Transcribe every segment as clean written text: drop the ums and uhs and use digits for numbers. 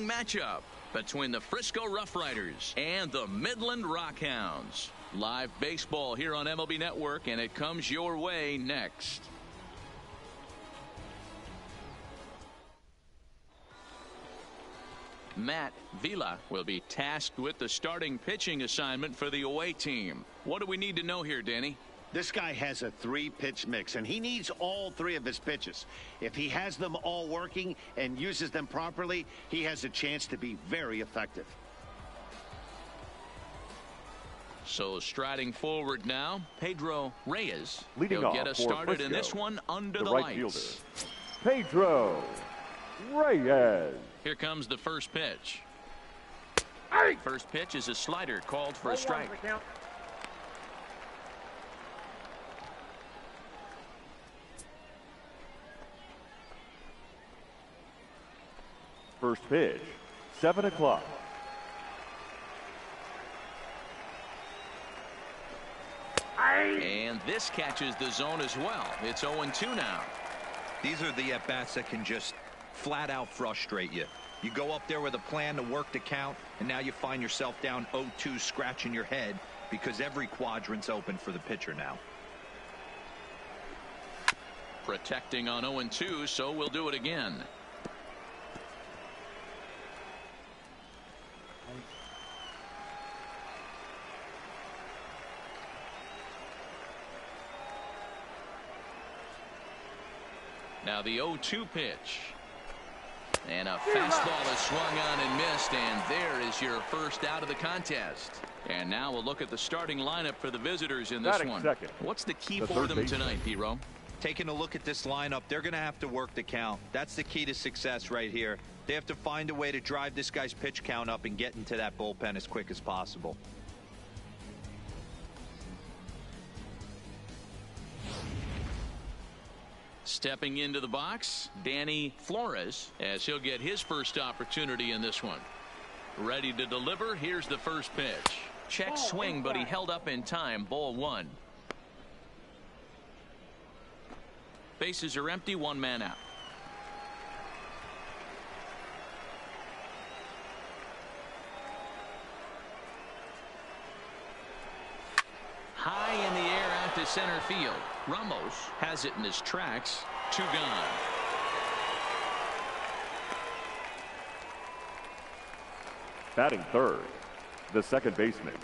Matchup between the Frisco RuffRiders and the Midland Rockhounds. Live baseball here on MLB Network, and it comes your way next. Matt Vila will be tasked with the starting pitching assignment for the away team. What do we need to know here, Danny? This guy has a 3-pitch mix, and he needs all 3 of his pitches. If he has them all working and uses them properly, he has a chance to be very effective. So striding forward now, Pedro Reyes. Leading He'll off get us for started Frisco, in this one under the right lights. Fielder, Pedro Reyes. Here comes the first pitch. First pitch is a slider called for a strike. First pitch, 7 o'clock. And this catches the zone as well. It's 0-2 now. These are the at-bats that can just flat out frustrate you. You go up there with a plan to work the count, and now you find yourself down 0-2 scratching your head because every quadrant's open for the pitcher now. Protecting on 0-2, so we'll do it again. Now the 0-2 pitch. And a fastball is swung on and missed, and there is your first out of the contest. And now we'll look at the starting lineup for the visitors in this one. Second. What's the key for them tonight, Hero? Taking a look at this lineup, they're going to have to work the count. That's the key to success right here. They have to find a way to drive this guy's pitch count up and get into that bullpen as quick as possible. Stepping into the box, Danny Flores, as he'll get his first opportunity in this one. Ready to deliver. Here's the first pitch. Check swing, but he held up in time. Ball 1. Bases are empty, 1 man out. High in the air out to center field. Ramos has it in his tracks. 2 gone. Batting third, the second baseman,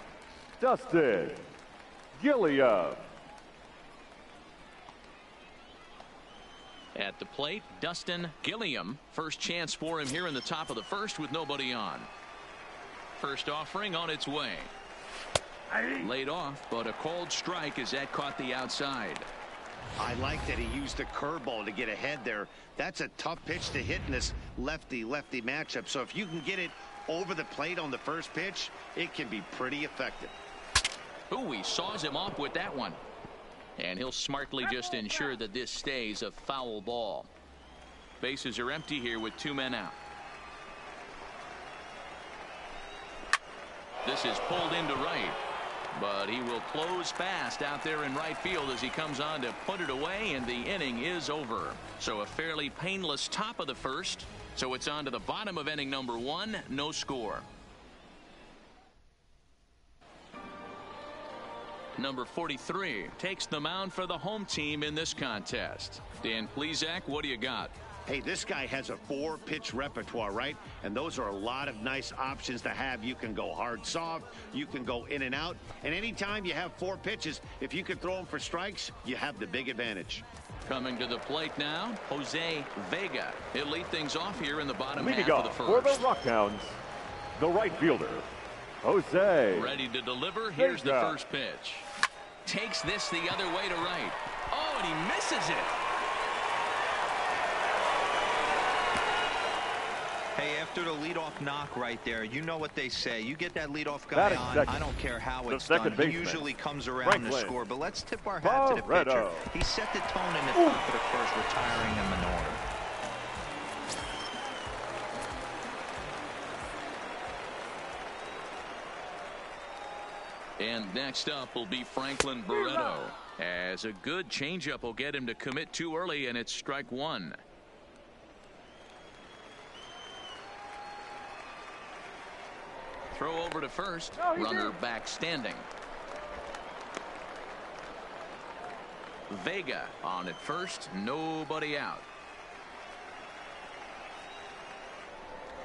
Dustin Gilliam. At the plate, Dustin Gilliam. First chance for him here in the top of the first with nobody on. First offering on its way. Laid off, but a called strike as that caught the outside. I like that he used a curveball to get ahead there. That's a tough pitch to hit in this lefty-lefty matchup. So if you can get it over the plate on the first pitch, it can be pretty effective. Ooh, he saws him off with that one. And he'll smartly just ensure that this stays a foul ball. Bases are empty here with 2 men out. This is pulled into right. But he will close fast out there in right field as he comes on to put it away, and the inning is over. So a fairly painless top of the first. So it's on to the bottom of inning number 1. No score. Number 43 takes the mound for the home team in this contest. Dan Plesac, what do you got? Hey, this guy has a 4-pitch repertoire, right? And those are a lot of nice options to have. You can go hard, soft. You can go in and out. And anytime you have 4 pitches, if you can throw them for strikes, you have the big advantage. Coming to the plate now, Jose Vega. He'll lead things off here in the bottom half Leading of the off first. for the Rockhounds, the right fielder, Jose. Ready to deliver. Here's the Vega. first pitch. Takes this the other way to right. Oh, and he misses it. Hey, after the leadoff knock right there, you know what they say. You get that leadoff guy Batting on, second. I don't care how The it's second done. He baseman, usually comes around Franklin. to score. But let's tip our hat to the pitcher. Barreto. He set the tone in the top of the first, retiring them in order. And next up will be Franklin Barreto, as a good changeup will get him to commit too early, and it's strike 1. Throw over to first. Runner back standing. Vega on at first. Nobody out.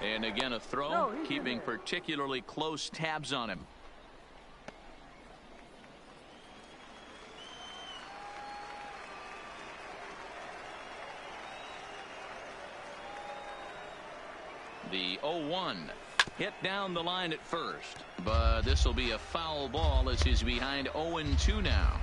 And again a throw, keeping particularly close tabs on him. The 0-1 hit down the line at first, but this will be a foul ball as he's behind 0-2 now.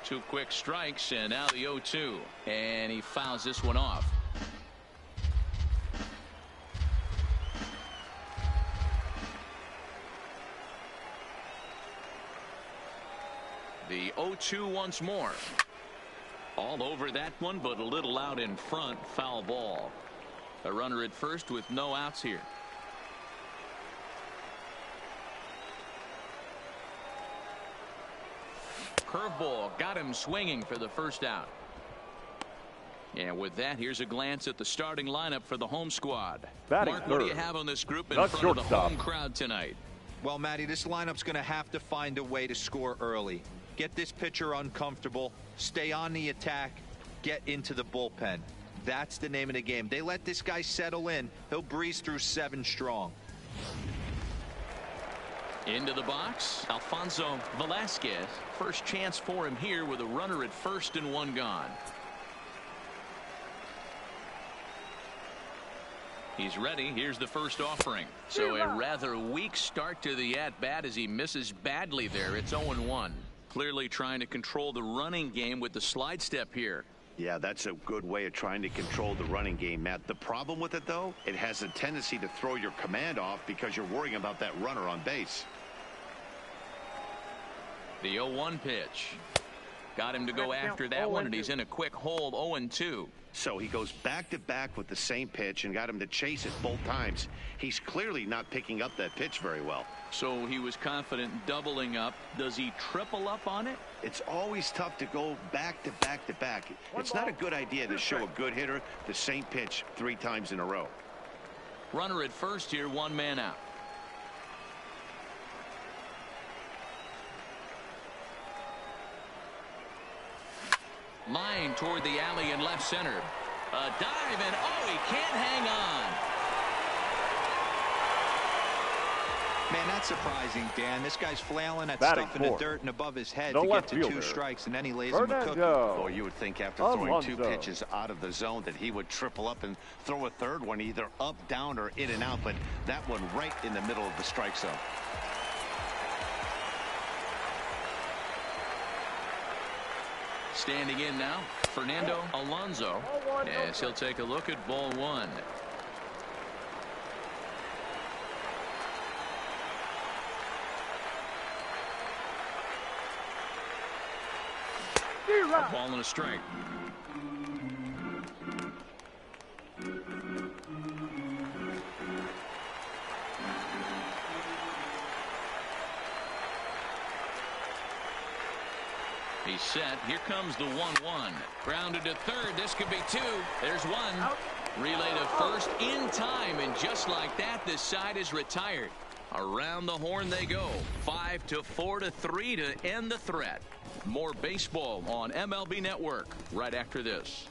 Two quick strikes, and now the 0-2, and he fouls this one off. The 0-2 once more. All over that one, but a little out in front. Foul ball. A runner at first with no outs here. Curveball got him swinging for the first out. And with that, here's a glance at the starting lineup for the home squad. Mark, what do you have on this group in front of the home crowd tonight? Well, Matty, this lineup's going to have to find a way to score early. Get this pitcher uncomfortable, stay on the attack, get into the bullpen. That's the name of the game. They let this guy settle in, he'll breeze through 7 strong. Into the box, Alfonso Velasquez. First chance for him here with a runner at first and 1 gone. He's ready. Here's the first offering. So a rather weak start to the at-bat as he misses badly there. It's 0-1. Clearly trying to control the running game with the slide step here. Yeah, that's a good way of trying to control the running game, Matt. The problem with it, though, it has a tendency to throw your command off because you're worrying about that runner on base. The 0-1 pitch. Got him to go after that one, and he's in a quick hold. 0-2. So he goes back-to-back with the same pitch and got him to chase it both times. He's clearly not picking up that pitch very well. So he was confident doubling up. Does he triple up on it? It's always tough to go back-to-back-to-back. It's not a good idea to show a good hitter the same pitch 3 times in a row. Runner at first here, 1 man out. Line toward the alley in left center. A dive, and oh, he can't hang on. Man, that's surprising, Dan. This guy's flailing at stuff in the dirt and above his head to get to 2 strikes, and then he lays him a cookie. Oh, you would think after throwing 2 pitches out of the zone that he would triple up and throw a third one either up, down, or in and out, but that one right in the middle of the strike zone. Standing in now, Fernando Alonso, as he'll take a look at ball 1. A ball and a strike. He's set. Here comes the 1-1. Grounded to third. This could be 2. There's 1. Relay to first in time, and just like that, this side is retired. Around the horn they go. 5-4-3 to end the threat. More baseball on MLB Network right after this.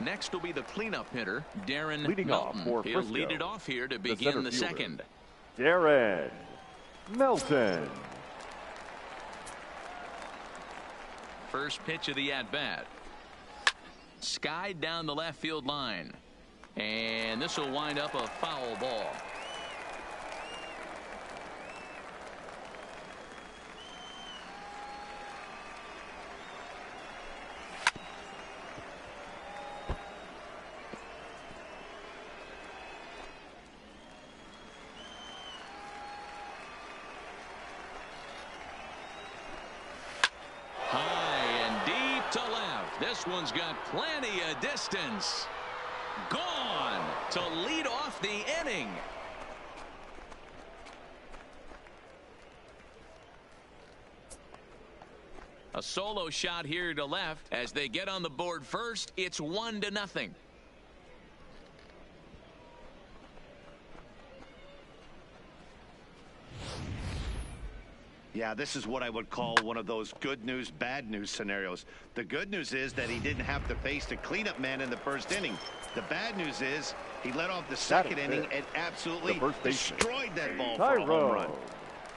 Next will be the cleanup hitter, Darren Melton. He'll lead it off here to begin the second. Darren Melton. First pitch of the at-bat. Skied down the left field line. And this will wind up a foul ball. This one's got plenty of distance. Gone to lead off the inning. A solo shot here to left as they get on the board first. It's 1-0. Yeah, this is what I would call one of those good news, bad news scenarios. The good news is that he didn't have to face the cleanup man in the first inning. The bad news is he led off the second inning and absolutely destroyed that ball for a home run.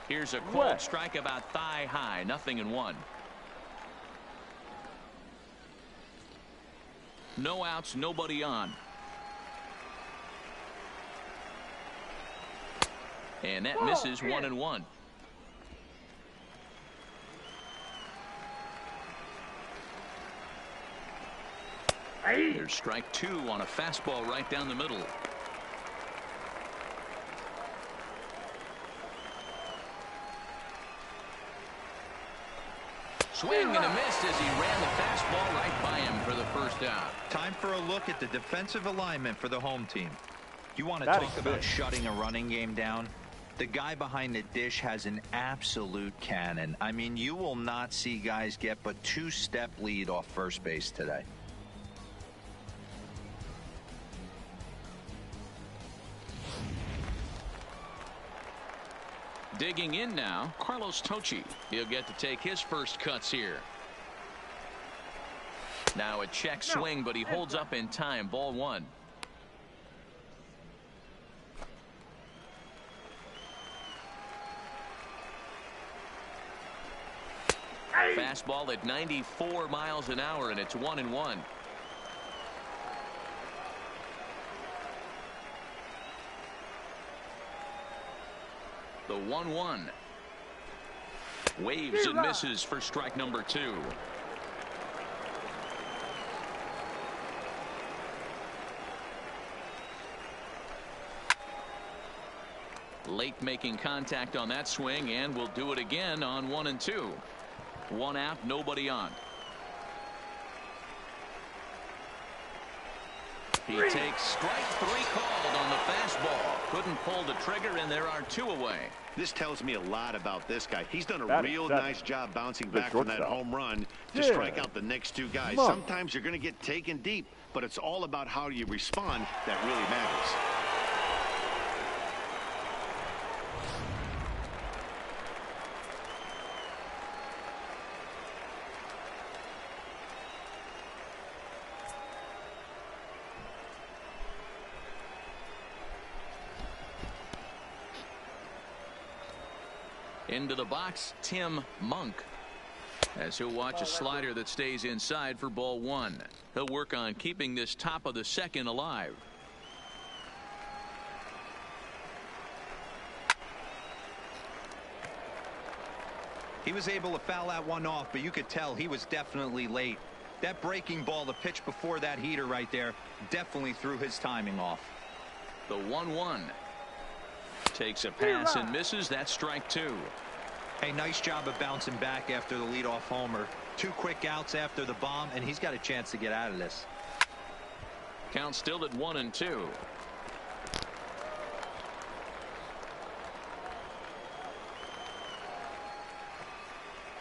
Here's a cold strike about thigh high, 0-1. No outs, nobody on. And that misses 1-1. There's strike 2 on a fastball right down the middle. Swing and a miss as he ran the fastball right by him for the first out. Time for a look at the defensive alignment for the home team. You want to talk about shutting a running game down? The guy behind the dish has an absolute cannon. I mean, you will not see guys get but 2-step lead off first base today. Digging in now, Carlos Tocci. He'll get to take his first cuts here. Now a check swing, but he holds up in time. Ball 1. Fastball at 94 miles an hour, and it's 1-1. The 1-1. Waves and misses for strike number 2. Late making contact on that swing, and will do it again on 1 and 2. 1 out, nobody on. He takes strike 3 called on the fastball. Couldn't pull the trigger, and there are 2 away. This tells me a lot about this guy. He's done a real nice job bouncing back from that home run to strike out the next 2 guys. Sometimes you're going to get taken deep, but it's all about how you respond that really matters. Into the box, Tim Monk, as he'll watch a slider that stays inside for ball 1. He'll work on keeping this top of the second alive. He was able to foul that one off, but you could tell he was definitely late. That breaking ball, the pitch before that heater right there, definitely threw his timing off. The 1-1. Takes a pass and misses. That's strike 2. Hey, nice job of bouncing back after the leadoff homer. 2 quick outs after the bomb, and he's got a chance to get out of this. Count still at 1 and 2.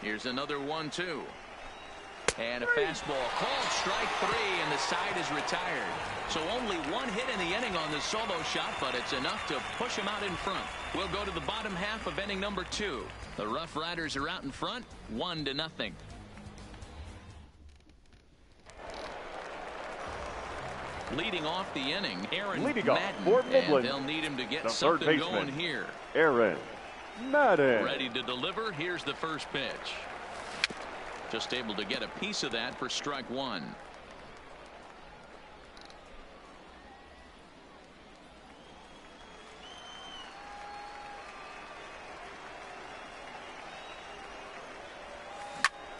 Here's another 1-2. And a fastball called strike 3, and the side is retired. So only 1 hit in the inning on the solo shot, but it's enough to push him out in front. We'll go to the bottom half of inning number 2. The RuffRiders are out in front, 1-0. Leading off the inning, Aaron Madden, for Midland, and they'll need him to get something going here. Aaron Madden. Ready to deliver. Here's the first pitch. Just able to get a piece of that for strike 1.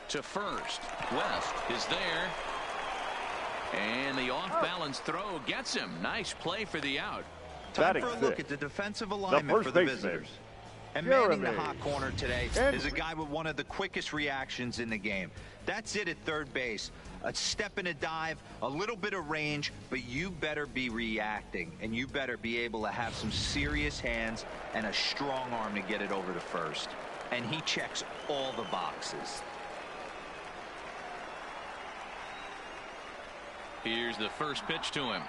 To first. West is there. And the off-balance throw gets him. Nice play for the out. Time for a look at the defensive alignment for the visitors. And manning the hot corner today is a guy with one of the quickest reactions in the game. That's it at third base. A step and a dive, a little bit of range, but you better be reacting, and you better be able to have some serious hands and a strong arm to get it over to first. And he checks all the boxes. Here's the first pitch to him.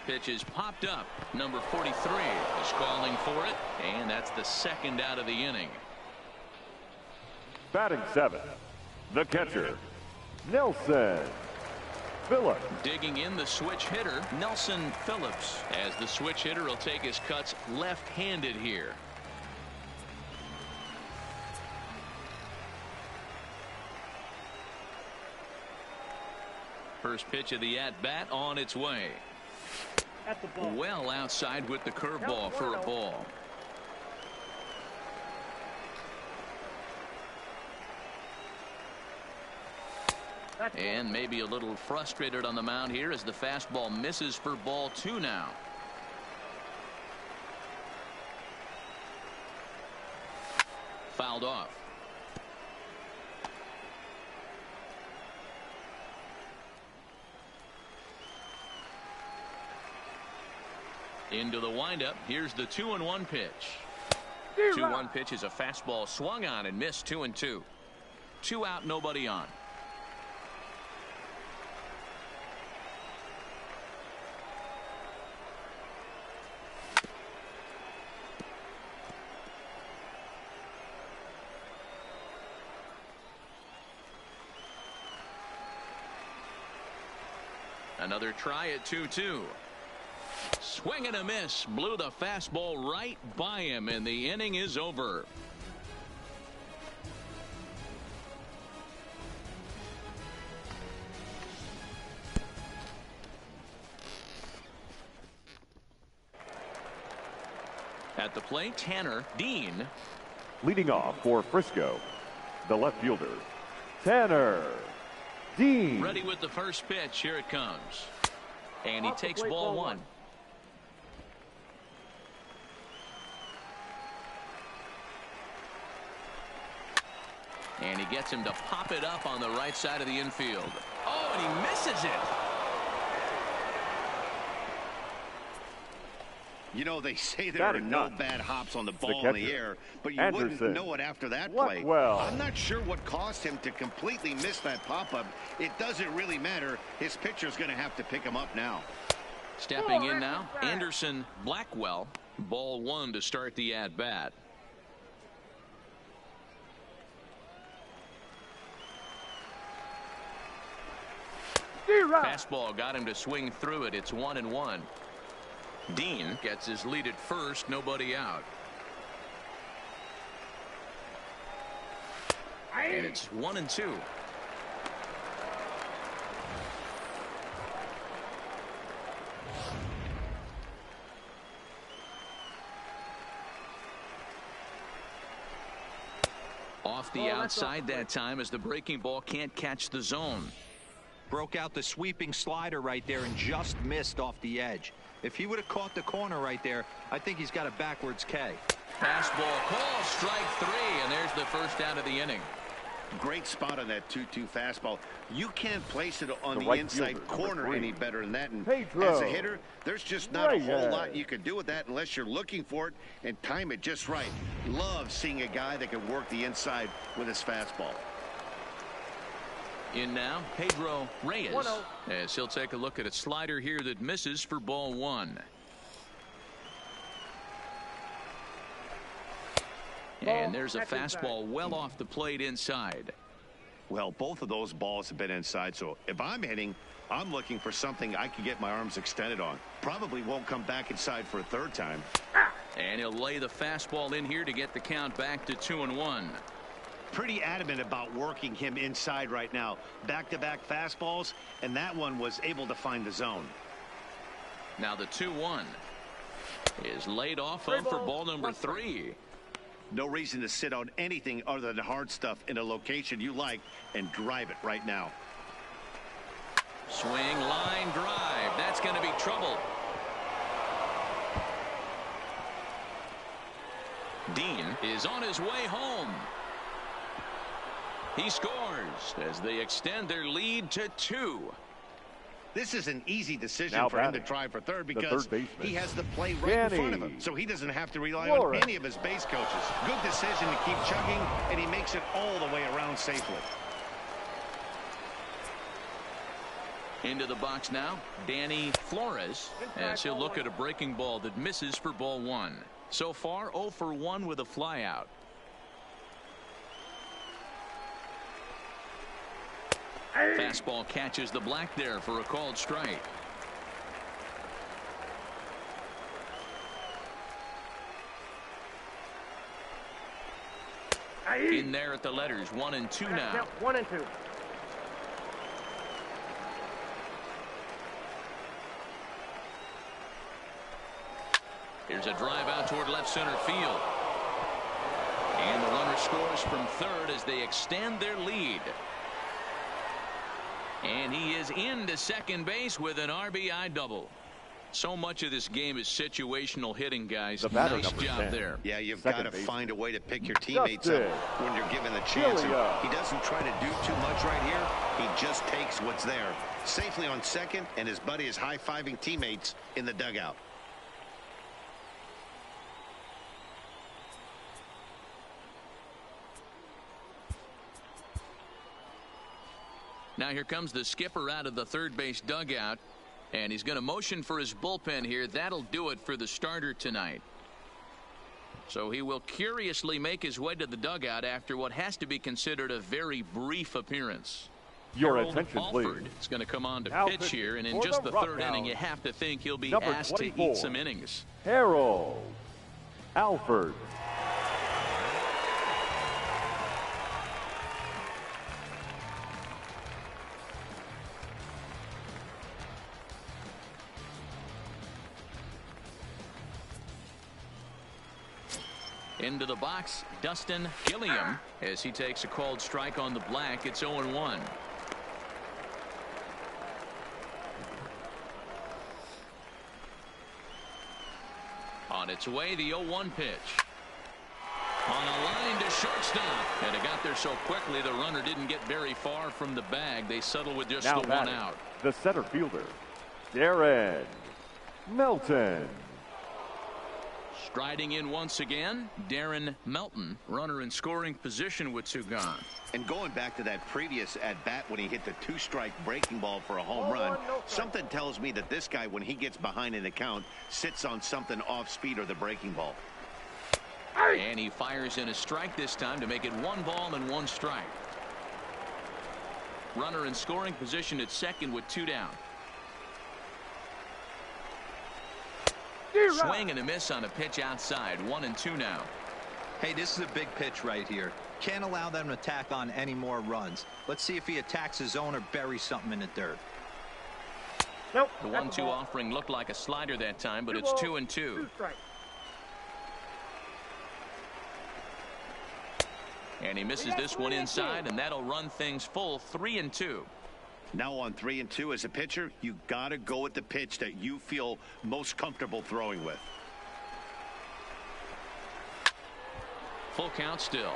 Pitch is popped up. Number 43 is calling for it, and that's the second out of the inning. Batting 7th, the catcher, Nelson Phillips. Digging in the switch hitter, Nelson Phillips, as the switch hitter will take his cuts left-handed here. First pitch of the at-bat on its way. Well outside with the curveball for a ball. And maybe a little frustrated on the mound here as the fastball misses for ball 2 now. Fouled off. Into the windup. Here's the 2-1 pitch. 2-1 pitch is a fastball swung on and missed. 2-2. 2 out, nobody on. Another try at 2-2. Swing and a miss. Blew the fastball right by him, and the inning is over. At the plate, Tanner Dean. Leading off for Frisco, the left fielder, Tanner Dean. Ready with the first pitch. Here it comes. And he takes ball 1. And he gets him to pop it up on the right side of the infield. Oh, and he misses it. You know, they say there are no bad hops on the ball in the air, but you wouldn't know it after that play. I'm not sure what caused him to completely miss that pop-up. It doesn't really matter. His pitcher's going to have to pick him up now. Stepping in now, Anderson Blackwell. Ball 1 to start the at-bat. Fastball got him to swing through it. It's 1-1. Dean gets his lead at first. Nobody out. And it's 1-2. Off the outside that time as the breaking ball can't catch the zone. Broke out the sweeping slider right there and just missed off the edge. If he would have caught the corner right there, I think he's got a backwards K. Fastball call, strike 3, and there's the first out of the inning. Great spot on that 2-2 fastball. You can't place it on the inside corner any better than that. And as a hitter, there's just not a whole lot you can do with that unless you're looking for it and time it just right. Love seeing a guy that can work the inside with his fastball. In now, Pedro Reyes, as he'll take a look at a slider here that misses for ball 1. And there's a fastball well off the plate inside. Well, both of those balls have been inside, so if I'm hitting, I'm looking for something I can get my arms extended on. Probably won't come back inside for a third time. And he'll lay the fastball in here to get the count back to 2-1. Pretty adamant about working him inside right now. Back-to-back fastballs, and that one was able to find the zone. Now the 2-1 is laid off of for ball number 3. No reason to sit on anything other than hard stuff in a location you like and drive it right now. Swing, line drive. That's going to be trouble. Dean is on his way home. He scores as they extend their lead to 2. This is an easy decision for him to try for third because he has the play right in front of him, so he doesn't have to rely on any of his base coaches. Good decision to keep chugging, and he makes it all the way around safely. Into the box now, Danny Flores, as he'll look at a breaking ball that misses for ball 1. So far, 0 for 1 with a flyout. Fastball catches the black there for a called strike. In there at the letters, 1 and 2 now. 1 and 2. Here's a drive out toward left center field. And the runner scores from third as they extend their lead. And he is into second base with an RBI double. So much of this game is situational hitting, guys. Nice job there. Yeah, you've got to find a way to pick your teammates up when you're given the chance. He doesn't try to do too much right here. He just takes what's there. Safely on second, and his buddy is high-fiving teammates in the dugout. Now here comes the skipper out of the third base dugout, and he's going to motion for his bullpen here. That'll do it for the starter tonight. So he will curiously make his way to the dugout after what has to be considered a very brief appearance. Your attention, please. Is going to come on to pitch here, and in just the third inning, you have to think he'll be asked to eat some innings. Harold Alford. Into the box, Dustin Gilliam, as he takes a called strike on the black. It's 0-1. On its way, the 0-1 pitch. On a line to shortstop. And it got there so quickly, the runner didn't get very far from the bag. They settle with just the one out. The center fielder, Darren Melton. Striding in once again, Darren Melton, runner in scoring position with 2 gone. And going back to that previous at-bat when he hit the 2-strike breaking ball for a home run, something tells me that this guy, when he gets behind in the count, sits on something off-speed or the breaking ball. And he fires in a strike this time to make it 1 ball and 1 strike. Runner in scoring position at second with 2 down. Swing and a miss on a pitch outside. 1 and 2 now. Hey, this is a big pitch right here. Can't allow them to tack on any more runs. Let's see if he attacks his zone or buries something in the dirt. Nope. The 1-2 offering looked like a slider that time, but it's 2 and 2. And he misses this one inside, and that'll run things full. 3 and 2. Now on 3 and 2 as a pitcher, you got to go with the pitch that you feel most comfortable throwing with. Full count still.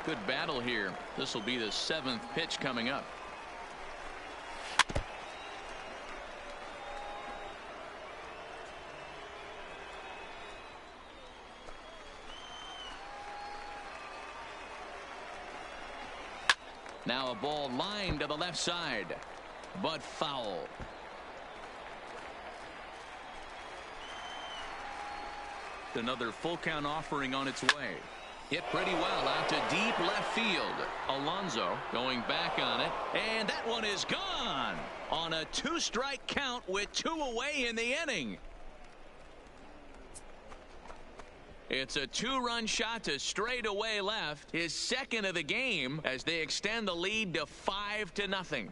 Good battle here. This will be the 7th pitch coming up. Now a ball lined to the left side, but foul. Another full count offering on its way. Hit pretty well out to deep left field. Alonso going back on it, and that one is gone on a 2-strike count with 2 away in the inning. It's a 2-run shot to straightaway left, his second of the game, as they extend the lead to 5-0.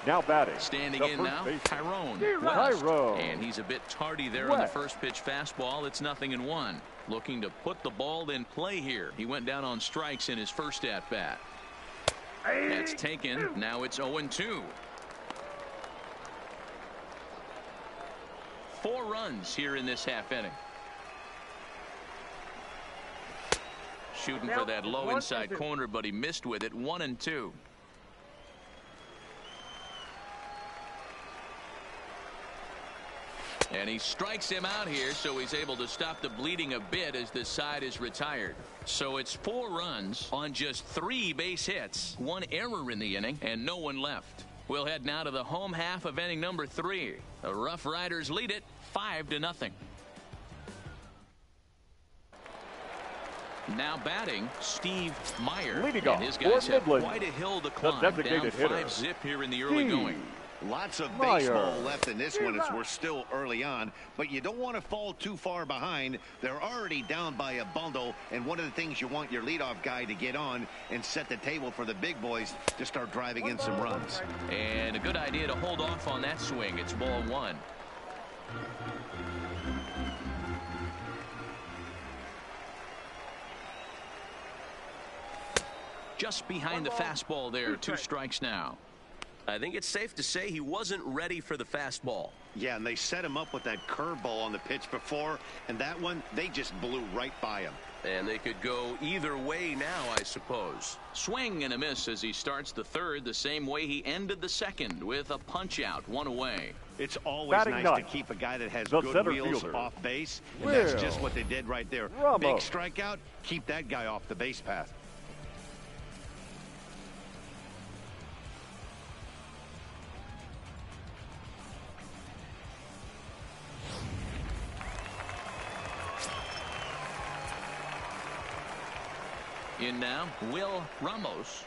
Now batting. Standing in now, Tyrone West. And he's a bit tardy there on the first pitch fastball. It's 0-1. Looking to put the ball in play here. He went down on strikes in his first at-bat. That's taken. Now it's 0-2. 4 runs here in this half inning. Shooting for that low inside corner, but he missed with it. 1-2. And he strikes him out here, so he's able to stop the bleeding a bit as this side is retired. So it's 4 runs on just 3 base hits, 1 error in the inning, and no one left. We'll head now to the home half of inning number 3. The RuffRiders lead it 5-0. Now batting, Steve Meyer. Leading and off his guys for have Midland, quite a hill to the climb. designated Down hitter, 5-zip here in the early going. Lots of Meyer. baseball left in this one as we're still early on, but you don't want to fall too far behind. They're already down by a bundle, and one of the things you want your leadoff guy to get on and set the table for the big boys to start driving in some runs. And a good idea to hold off on that swing. It's ball 1. Just behind the fastball there. 2 strikes now. I think it's safe to say he wasn't ready for the fastball. Yeah, and they set him up with that curveball on the pitch before, and that one, they just blew right by him. And they could go either way now, I suppose. Swing and a miss as he starts the 3rd the same way he ended the 2nd with a punch out, 1 away. It's always Batting nice ninth, to keep a guy that has the good center wheels fielder, off base, and Will that's just what they did right there. Ramos. Big strikeout, keep that guy off the base path. In now, Will Ramos.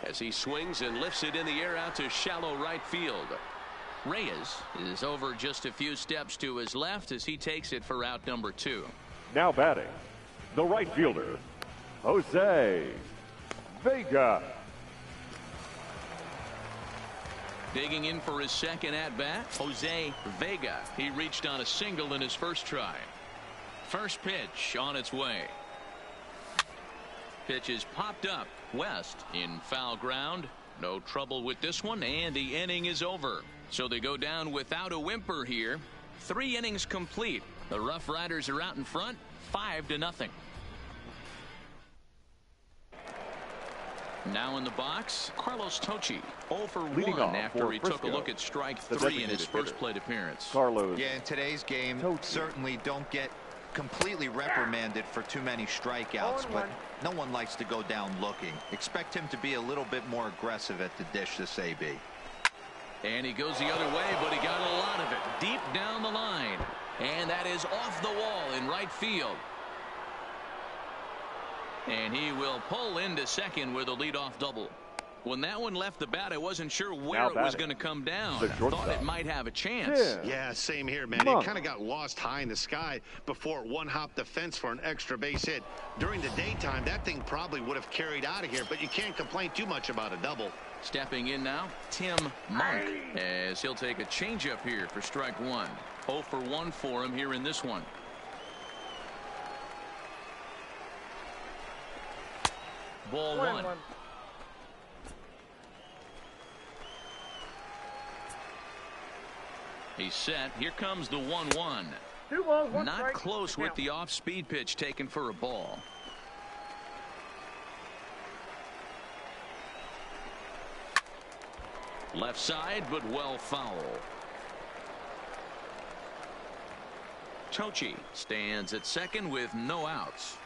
As he swings and lifts it in the air out to shallow right field. Reyes is over just a few steps to his left as he takes it for out number 2. Now batting, the right fielder, Jose Vega. Digging in for his 2nd at-bat, Jose Vega. He reached on a single in his first try. First pitch on its way. Pitch is popped up. West in foul ground. No trouble with this one, and the inning is over. So they go down without a whimper here. 3 innings complete. The RuffRiders are out in front, 5-0. Now in the box, Carlos Tocci, 0 for 1 after he took a look at strike 3 in his first plate appearance. Carlos. Yeah, in today's game, Tocci. certainly don't get completely reprimanded for too many strikeouts, but no one likes to go down looking. Expect him to be a little bit more aggressive at the dish this AB. And he goes the other way, but he got a lot of it deep down the line. And that is off the wall in right field. And he will pull into 2nd with a leadoff double. When that one left the bat, I wasn't sure where it was going to come down. Thought it might have a chance. Yeah, same here, man. It kind of got lost high in the sky before it one-hopped the fence for an extra base hit. During the daytime, that thing probably would have carried out of here, but you can't complain too much about a double. Stepping in now, Tim Monk, as he'll take a changeup here for strike 1. 0 for 1 for him here in this one. Ball 1. He's set. Here comes the 1-1. 2 balls, 1 Not strike. close with the off-speed pitch taken for a ball. Left side, but well foul. Tocci stands at 2nd with no outs.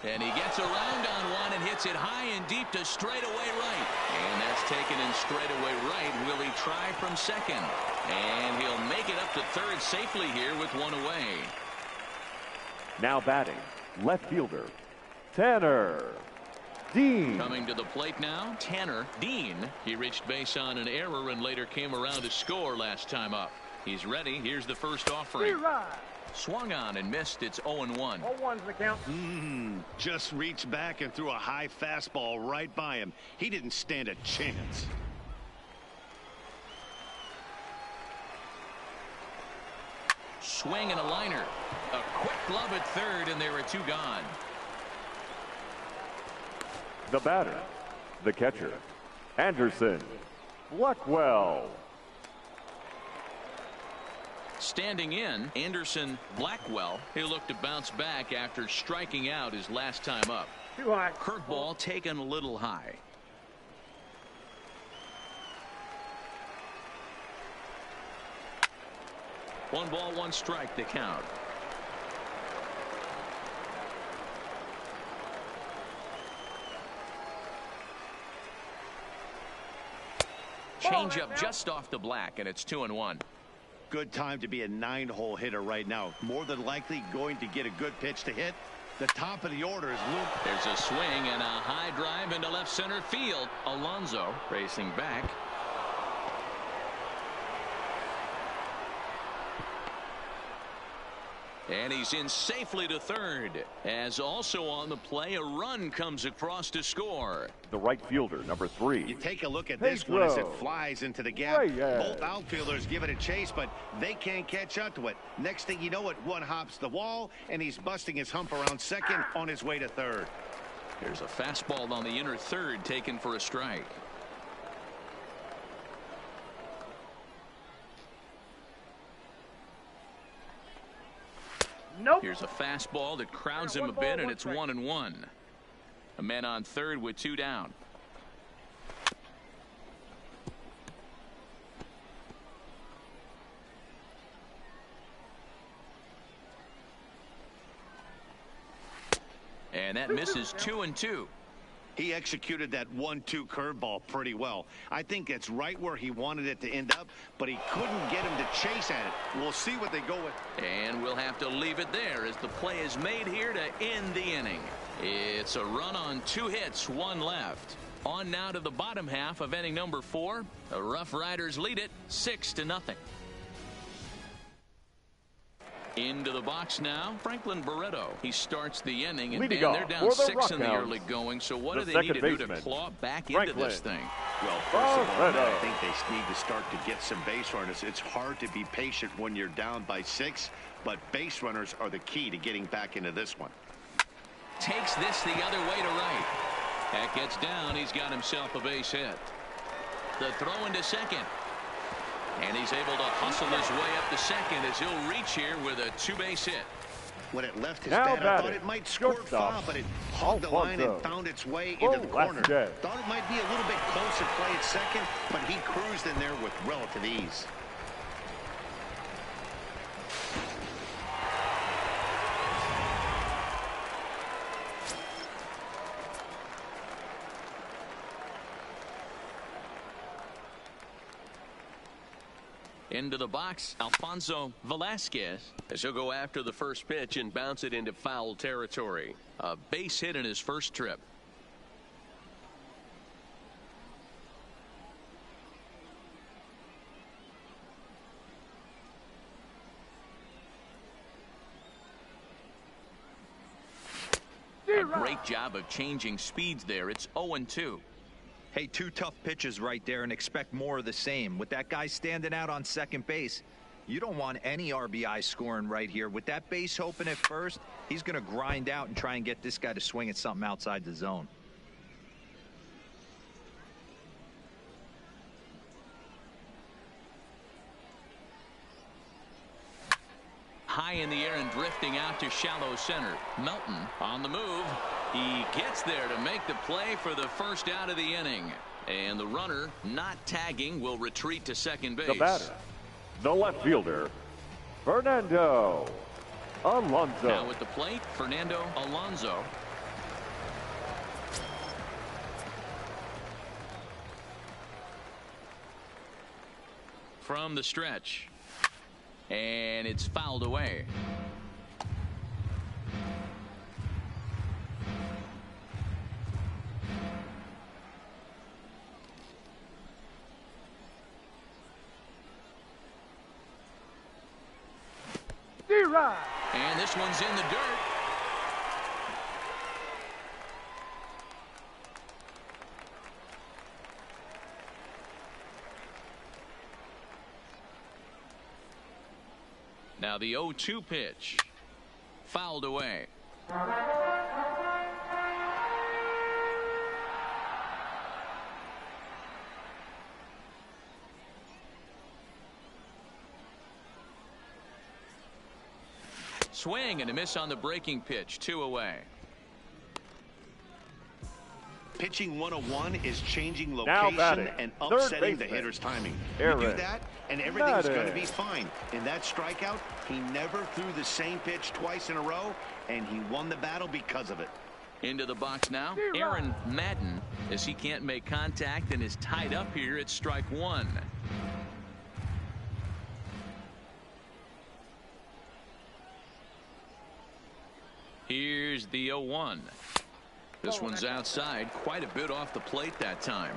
And he gets around on one and hits it high and deep to straightaway right. And that's taken in straightaway right. Will he try from 2nd? And he'll make it up to 3rd safely here with 1 away. Now batting, left fielder, Tanner Dean. Coming to the plate now, Tanner Dean. He reached base on an error and later came around to score last time up. He's ready. Here's the first offering. Swung on and missed. It's 0-1. 0-1's the count. Just reached back and threw a high fastball right by him. He didn't stand a chance. Swing and a liner. A quick glove at 3rd, and there are 2 gone. The batter, the catcher, Anderson Blackwell. Standing in, Anderson Blackwell. He'll look to bounce back after striking out his last time up. Too high. Curveball taken a little high. 1 ball, 1 strike to count. Change up just off the black, and it's 2-1. Good time to be a 9-hole hitter right now. More than likely going to get a good pitch to hit. The top of the order is Luke. There's a swing and a high drive into left center field. Alonso racing back. And he's in safely to third. As also on the play, a run comes across to score. The right fielder, number 3. You take a look at this one as it flies into the gap. Both outfielders give it a chase, but they can't catch up to it. Next thing you know it, one hops the wall, and he's busting his hump around second on his way to third. There's a fastball on the inner third taken for a strike. Nope. Here's a fastball that crowds him a bit, and it's 1-1. A man on third with 2 down. And that misses 2-2. He executed that 1-2 curveball pretty well. I think it's right where he wanted it to end up, but he couldn't get him to chase at it. We'll see what they go with. And we'll have to leave it there as the play is made here to end the inning. It's a run on 2 hits, 1 left. On now to the bottom half of inning number 4. The RuffRiders lead it 6-0. Into the box now, Franklin Barreto. He starts the inning, and Dan, they're down 6 in the early going. So what do they need to do to claw back into this thing? Well, first of all, I think they need to start to get some base runners. It's hard to be patient when you're down by 6, but base runners are the key to getting back into this one. Takes this the other way to right. That gets down. He's got himself a base hit. The throw into second. And he's able to hustle his way up to second as he'll reach here with a 2-base hit. When it left his bat, I thought it might squirt foul, but it hugged the line and found its way into the corner. Thought it might be a little bit closer play at second, but he cruised in there with relative ease. Into the box, Alfonso Velasquez. As he'll go after the first pitch and bounce it into foul territory. A base hit in his first trip. A great job of changing speeds there. It's 0-2. Hey, 2 tough pitches right there, and expect more of the same. With that guy standing out on second base, you don't want any RBI scoring right here. With that base open at first, he's going to grind out and try and get this guy to swing at something outside the zone. High in the air and drifting out to shallow center. Melton on the move. He gets there to make the play for the first out of the inning. And the runner, not tagging, will retreat to second base. The batter, the left fielder, Fernando Alonso. Now at the plate, Fernando Alonso. From the stretch. And it's fouled away. And this one's in the dirt. Now the 0-2 pitch. Fouled away. Swing and a miss on the breaking pitch. 2 away. Pitching 101 is changing Now location batting, and third upsetting the baseman, hitter's timing. Aaron You do that, and everything's going to Madden. be fine. In that strikeout, he never threw the same pitch twice in a row, and he won the battle because of it. Into the box now, Aaron Madden, as he can't make contact and is tied up here at strike one. Here's the 0-1. This one's outside, quite a bit off the plate that time.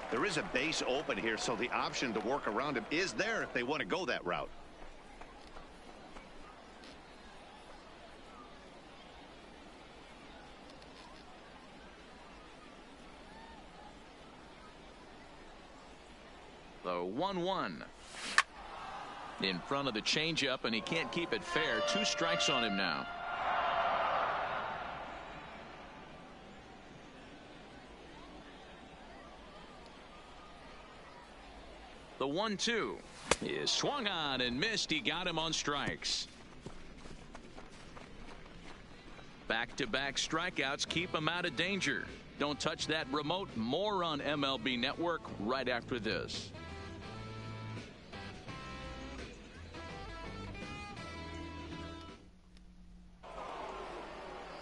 There is a base open here, so the option to work around him is there if they want to go that route. The 1-1. In front of the changeup, and he can't keep it fair. 2 strikes on him now. The 1-2 is swung on and missed. He got him on strikes. Back-to-back strikeouts keep him out of danger. Don't touch that remote. More on MLB Network right after this.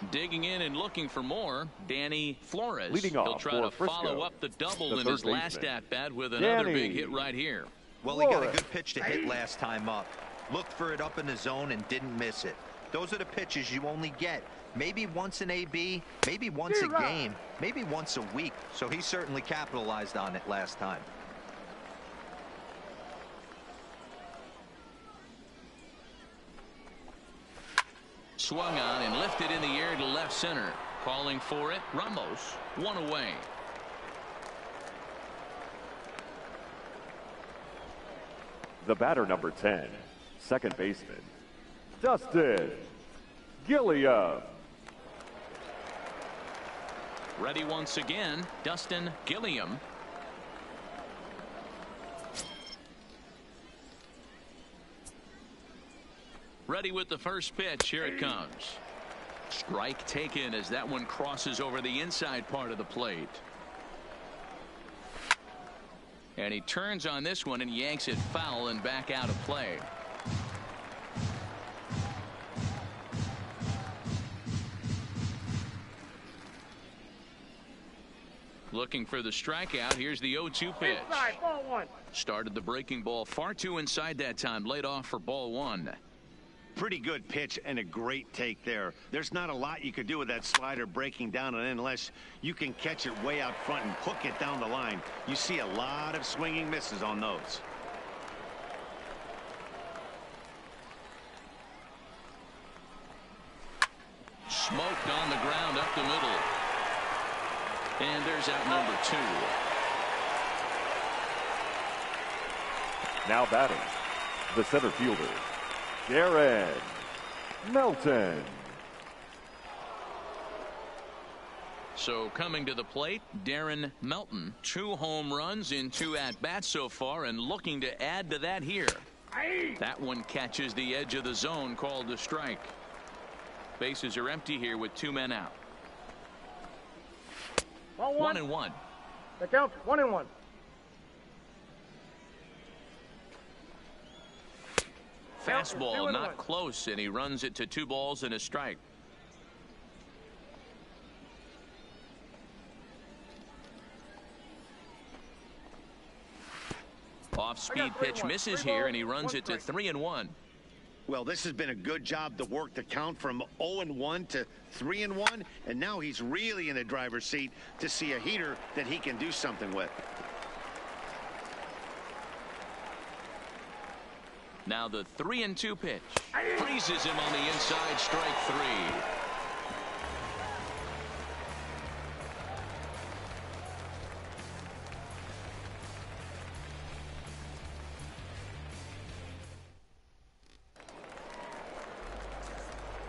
Digging in and looking for more, Danny Flores. Leading off He'll try for to Frisco, follow up the double the in third his last baseman, at-bat with another Danny big hit right here. Well, he got a Flores. good pitch to hit last time up. Looked for it up in the zone and didn't miss it. Those are the pitches you only get. Maybe once an AB, maybe once a game, maybe once a week. So he certainly capitalized on it last time. Swung on and lifted in the air to left center. Calling for it, Ramos. 1 away. The batter, number 10, second baseman, Dustin Gilliam. Ready once again, Dustin Gilliam. Ready with the first pitch. Here it comes. Strike taken as that one crosses over the inside part of the plate. And he turns on this one and yanks it foul and back out of play. Looking for the strikeout. Here's the 0-2 pitch. Inside, ball 1. Started the breaking ball far too inside that time. Laid off for ball 1. Pretty good pitch and a great take there. There's not a lot you could do with that slider breaking down and unless you can catch it way out front and hook it down the line. You see a lot of swinging misses on those. Smoked on the ground up the middle. And there's out number 2. Now batting, the center fielder, Darren Melton. So coming to the plate, Darren Melton. 2 home runs in 2 at-bats so far and looking to add to that here. That one catches the edge of the zone, called a strike. Bases are empty here with 2 men out. Ball 1. 1-1. The count's 1-1. Fastball not close, and he runs it to 2 balls and a strike. Off-speed pitch misses here, and he runs it to 3-1. Well, this has been a good job to work the count from 0-1 to 3-1, and now he's really in the driver's seat to see a heater that he can do something with. Now the 3-2 pitch. Freezes him on the inside, strike 3.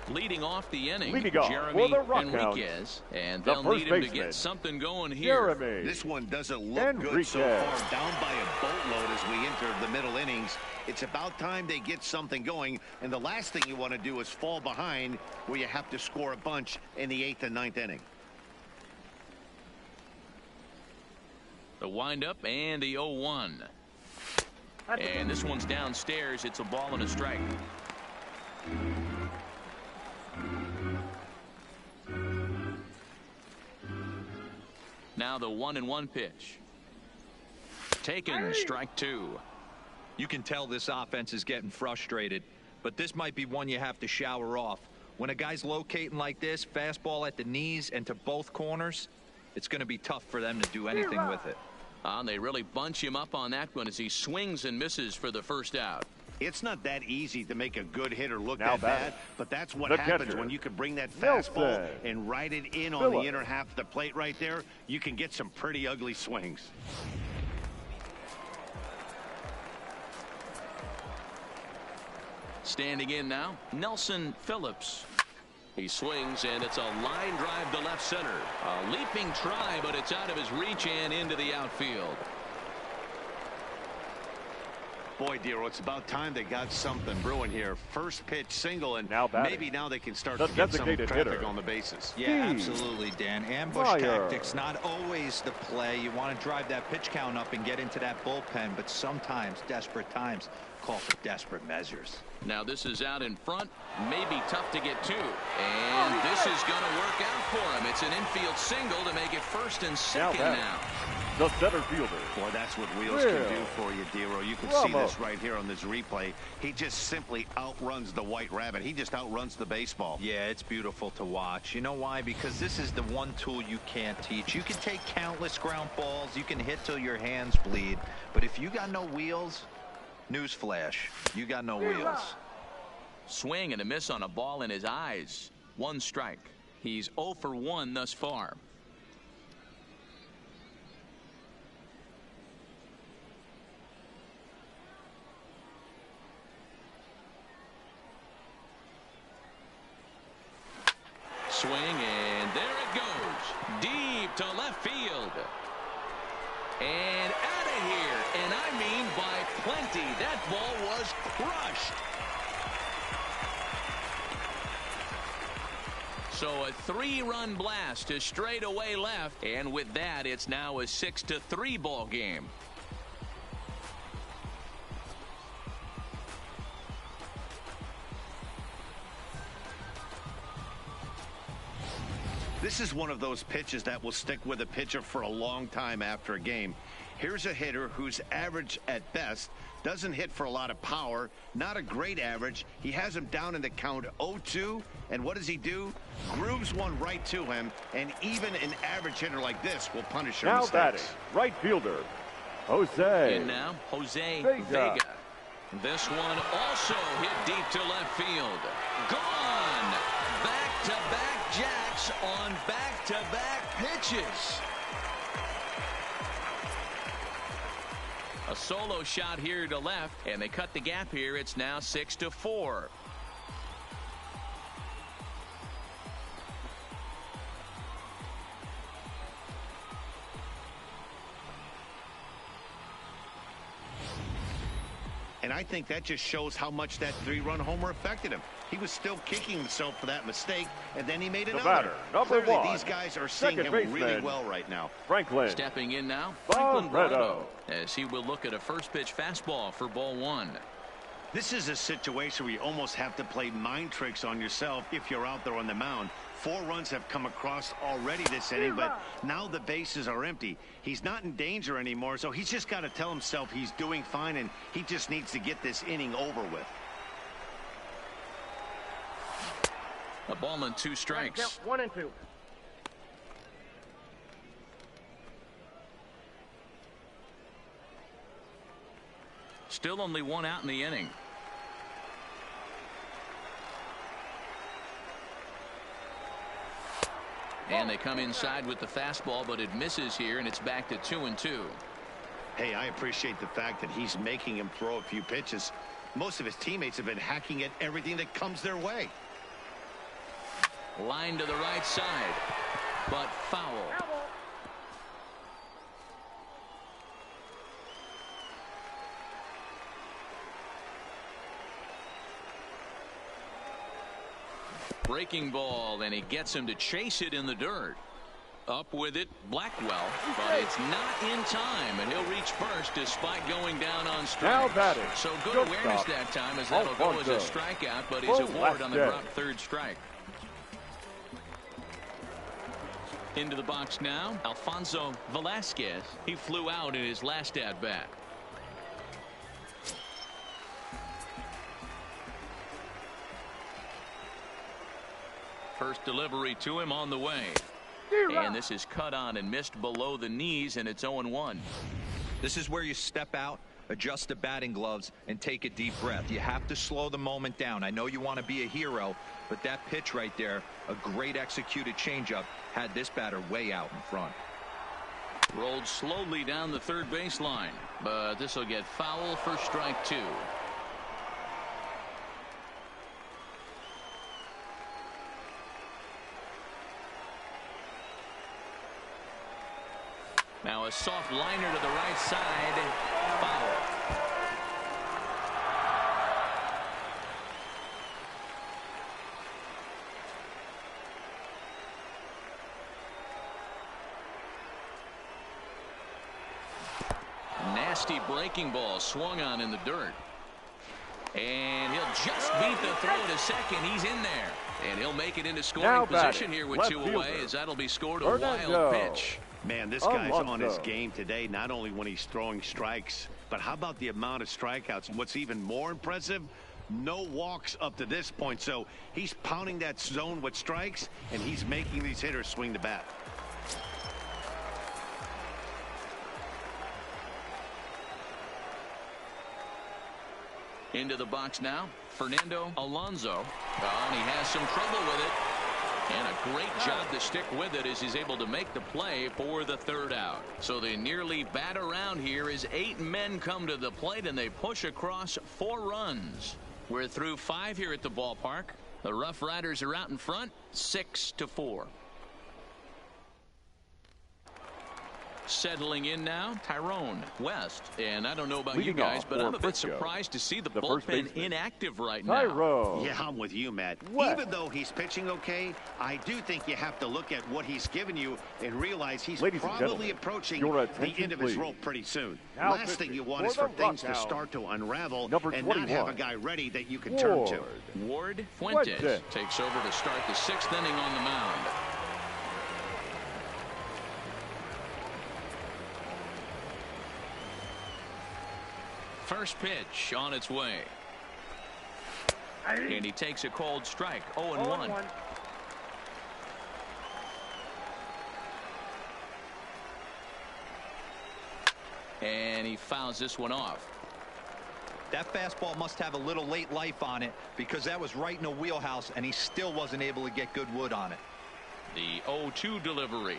Leading off the inning, Leading off Jeremy for the Rockhounds, Enriquez, and the they'll first need him to baseman, get something going here. Jeremy This one doesn't look good so Enriquez. far, down by a boatload as we enter the middle innings. It's about time they get something going, and the last thing you want to do is fall behind where you have to score a bunch in the 8th and 9th inning. The windup and the 0-1. And this one's downstairs. It's a ball and a strike. Now the 1-1 pitch. Taken, strike 2. You can tell this offense is getting frustrated, but this might be one you have to shower off. When a guy's locating like this, fastball at the knees and to both corners, it's going to be tough for them to do anything with it. And they really bunch him up on that one as he swings and misses for the first out. It's not that easy to make a good hitter look Now that bad, batting. but that's what The happens catcher, when you can bring that Nelson. fastball and ride it in on Phillips. the inner half of the plate right there. You can get some pretty ugly swings. Standing in now, Nelson Phillips. He swings, and it's a line drive to left center. A leaping try, but it's out of his reach and into the outfield. Boy, Dero, it's about time they got something brewing here. First pitch single, and Now batting. maybe now they can start The to get some designated traffic hitter. on the bases. Yeah, Steve absolutely, Dan. Ambush Meyer. tactics, not always the play. You want to drive that pitch count up and get into that bullpen, but sometimes, desperate times, call for desperate measures. Now this is out in front, maybe tough to get to, and this is going to work out for him. It's an infield single to make it first and second batting. now. The center fielder. Boy, that's what wheels Will can do for you, Dero. You can see this right here on this replay. He just simply outruns the White Rabbit. He just outruns the baseball. Yeah, it's beautiful to watch. You know why? Because this is the one tool you can't teach. You can take countless ground balls. You can hit till your hands bleed. But if you got no wheels, newsflash, you got no wheels. Swing and a miss on a ball in his eyes. 1 strike. He's 0 for 1 thus far. Swing, and there it goes. Deep to left field. And out of here. And I mean by plenty. That ball was crushed. So a 3-run blast to straightaway left. And with that, it's now a 6-3 ball game. This is one of those pitches that will stick with a pitcher for a long time after a game. Here's a hitter who's average at best, doesn't hit for a lot of power, not a great average. He has him down in the count 0-2, and what does he do? Grooves one right to him, and even an average hitter like this will punish your Now mistakes. batting. Right fielder. Jose. In now, Jose Vega. Vega. This one also hit deep to left field. Gone! Back-to-back jacks on back-to-back pitches. A solo shot here to left, and they cut the gap here. It's now 6-4. And I think that just shows how much that 3-run homer affected him. He was still kicking himself for that mistake, and then he made The another. batter, number Clearly, 1. these guys are seeing Second him baseman, really well right now. Franklin. Stepping in now, Barreto. Franklin Barreto, as he will look at a first pitch fastball for ball 1. This is a situation where you almost have to play mind tricks on yourself if you're out there on the mound. 4 runs have come across already this inning, but now the bases are empty. He's not in danger anymore, so he's just got to tell himself he's doing fine, and he just needs to get this inning over with. A ball and 2 strikes. Count 1 and 2. Still only 1 out in the inning. And they come inside with the fastball, but it misses here, and it's back to 2-2. Hey, I appreciate the fact that he's making him throw a few pitches. Most of his teammates have been hacking at everything that comes their way. Line to the right side, but foul. Breaking ball, and he gets him to chase it in the dirt. Up with it, Blackwell, but it's not in time, and he'll reach first despite going down on Now strikes. batting. So good Good awareness stop. that time, as that'll go as a Alfonso. strikeout, but he's Full aboard on the left drop third strike. Into the box now, Alfonso Velasquez. He flew out in his last at-bat. First delivery to him on the way. And this is cut on and missed below the knees, and it's 0-1. This is where you step out, adjust the batting gloves, and take a deep breath. You have to slow the moment down. I know you want to be a hero, but that pitch right there, a great executed changeup, had this batter way out in front. Rolled slowly down the third baseline, but this will get foul for strike two. Now a soft liner to the right side. Foul. Nasty breaking ball swung on in the dirt. And he'll just beat the throw to second. He's in there. And he'll make it into scoring position here with 2 away, as that'll be scored a wild pitch. Man, this guy's on his game today, not only when he's throwing strikes, but how about the amount of strikeouts? And what's even more impressive, no walks up to this point. So he's pounding that zone with strikes, and he's making these hitters swing the bat. Into the box now, Fernando Alonso. Oh, and he has some trouble with it. And a great job to stick with it as he's able to make the play for the third out. So they nearly bat around here as 8 men come to the plate, and they push across 4 runs. We're through 5 here at the ballpark. The RuffRiders are out in front, 6-4. Settling in now, Tyrone West. And I don't know about you guys, but I'm a bit surprised to see the bullpen inactive right now. Yeah, I'm with you, Matt. Even though he's pitching okay, I do think you have to look at what he's given you and realize he's probably approaching the end of his rope pretty soon. Last thing you want is for things to start to unravel and not have a guy ready that you can turn to. Ward Fuentes takes over to start the 6th inning on the mound. First pitch on its way. And he takes a cold strike. 0-1. And he fouls this one off. That fastball must have a little late life on it, because that was right in the wheelhouse, and he still wasn't able to get good wood on it. The 0-2 delivery.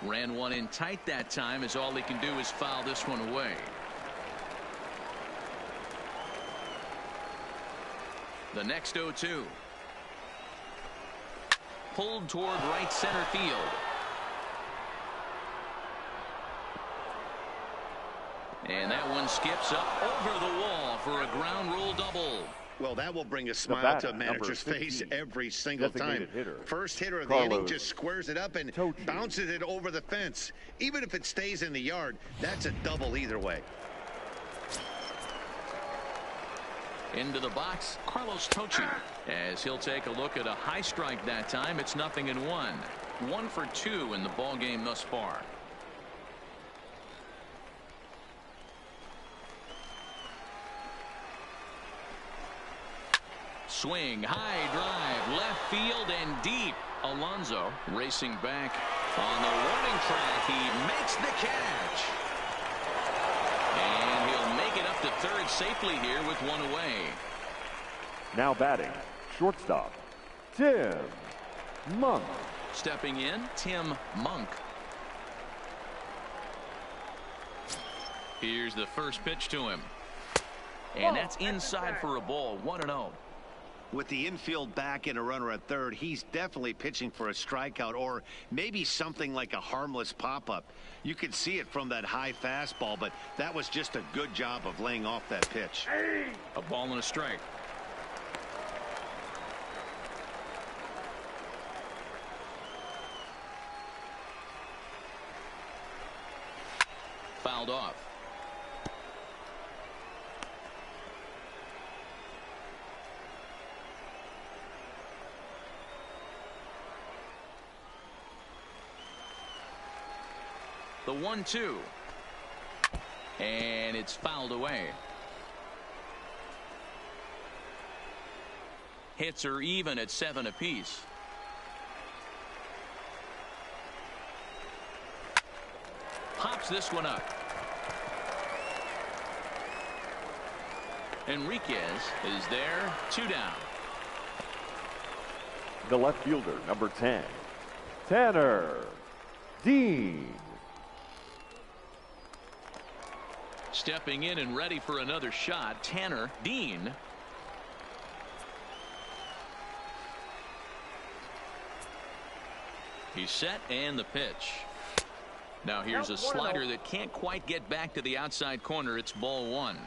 Ran one in tight that time, as all he can do is foul this one away. The next 0-2. Pulled toward right center field. And that one skips up over the wall for a ground rule double. Well, that will bring a smile to a manager's face every single time. First hitter of the inning just squares it up and bounces it over the fence. Even if it stays in the yard, that's a double either way. Into the box, Carlos Tochi, as he'll take a look at a high strike that time. It's 0-1. 1 for 2 in the ball game thus far. Swing, high drive, left field and deep. Alonso racing back on the warning track. He makes the catch. And he'll make it up to third safely here with 1 away. Now batting, shortstop, Tim Monk. Stepping in, Tim Monk. Here's the first pitch to him. And that's inside for a ball. 1-0. With the infield back and a runner at third, he's definitely pitching for a strikeout or maybe something like a harmless pop-up. You could see it from that high fastball, but that was just a good job of laying off that pitch. A ball and a strike. fouled off. The 1-2. And it's fouled away. Hits are even at 7 apiece. Pops this one up. Enriquez is there. 2 down. The left fielder, number 10, Tanner Dean. Stepping in and ready for another shot, Tanner Dean. He's set and the pitch. Now here's a slider that can't quite get back to the outside corner. It's ball 1.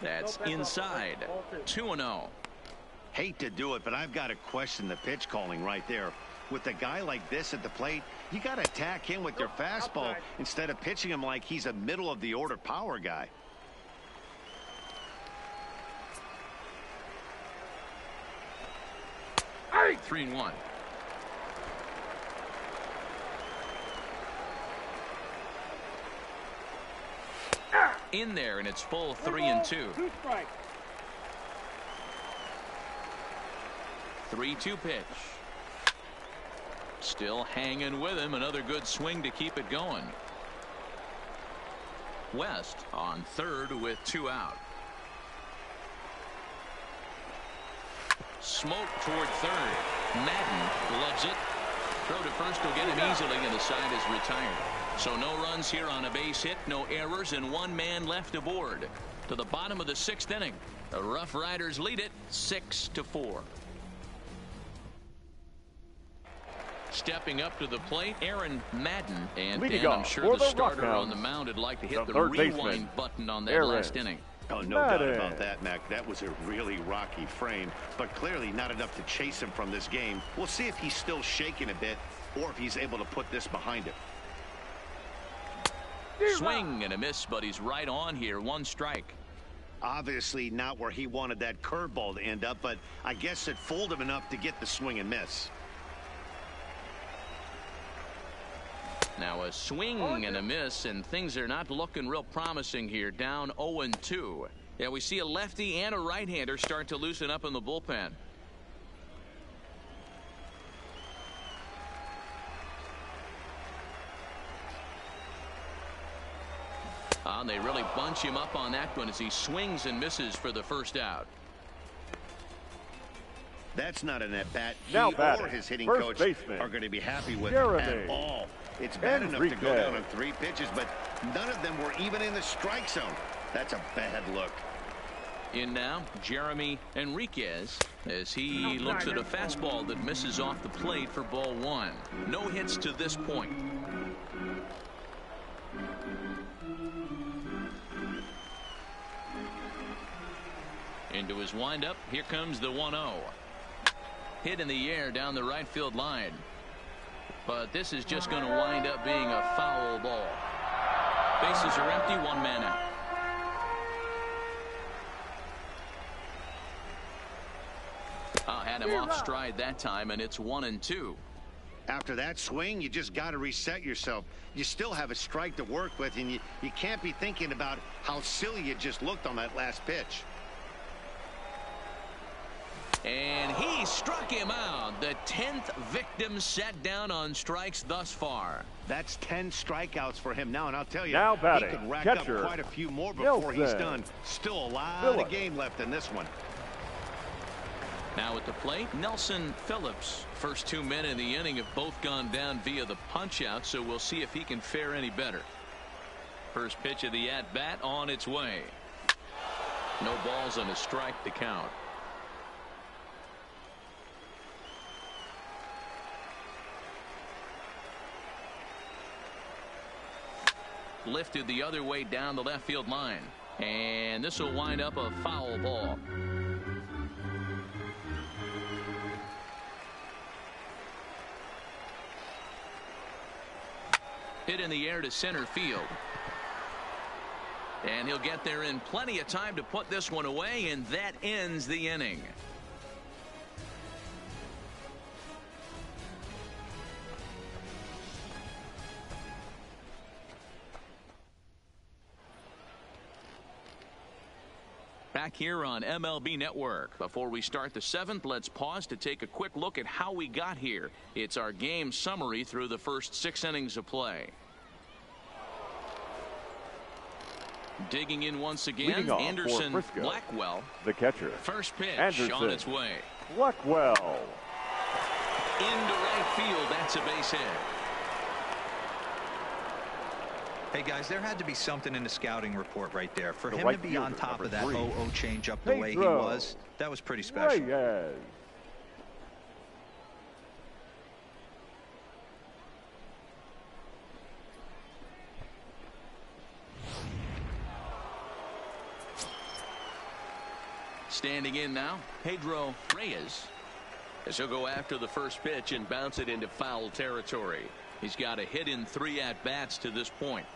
That's inside. 2-0. Hate to do it, but I've got to question the pitch calling right there. With a guy like this at the plate, you got to attack him with your fastball instead of pitching him like he's a middle of the order power guy. Hey! 3-1. In there, and it's full 3-2. 2 strikes. 3-2 pitch. Still hanging with him. Another good swing to keep it going. West on third with 2 out. Smoke toward third. Madden loves it. Throw to first will get him easily, and the side is retired. So no runs here on a base hit, no errors, and 1 man left aboard. To the bottom of the 6th inning. The RuffRiders lead it 6-4. Stepping up to the plate, Aaron Madden. And Dan, I'm sure the starter on the mound would like to hit the rewind button on that last inning. Oh, no doubt about that, Mac. That was a really rocky frame, but clearly not enough to chase him from this game. We'll see if he's still shaking a bit or if he's able to put this behind him. Swing and a miss, but he's right on here. 1 strike. Obviously not where he wanted that curveball to end up, but I guess it fooled him enough to get the swing and miss. Now a swing and a miss, and things are not looking real promising here. Down 0-2. Yeah, we see a lefty and a right-hander start to loosen up in the bullpen. And they really bunch him up on that one as he swings and misses for the first out. That's not an at-bat he now or his hitting coach are going to be happy with at all. It's bad enough to go down on 3 pitches, but none of them were even in the strike zone. That's a bad look. In now, Jeremy Enriquez, as he looks at a fastball that misses off the plate for ball 1. No hits to this point. Into his windup, here comes the 1-0. Hit in the air down the right field line. But this is just going to wind up being a foul ball. Bases are empty, 1 man out. Had him off stride that time, and it's 1-2. After that swing, you just got to reset yourself. You still have a strike to work with, and you can't be thinking about how silly you just looked on that last pitch. And he struck him out. The 10th victim set down on strikes thus far. That's 10 strikeouts for him now, and I'll tell you, now batting, he could rack catcher, up quite a few more before he's Nelson. done. Still a lot of game left in this one. Now at the plate, Nelson Phillips. First 2 men in the inning have both gone down via the punch-out, so we'll see if he can fare any better. First pitch of the at-bat on its way. No balls and a strike to count. Lifted the other way down the left field line, and this will wind up a foul ball. Hit in the air to center field. And he'll get there in plenty of time to put this one away, and that ends the inning. Back here on MLB Network. Before we start the 7th, let's pause to take a quick look at how we got here. It's our game summary through the first 6 innings of play. Digging in once again, Anderson Frisco, Blackwell, the catcher. First pitch Anderson on its way. Blackwell. Into right field. That's a base hit. Hey, guys, there had to be something in the scouting report right there. For him to be on top of that 0-0 changeup the way he was, that was pretty special. Reyes. Standing in now, Pedro Reyes, as he'll go after the first pitch and bounce it into foul territory. He's got a hit in 3 at-bats to this point.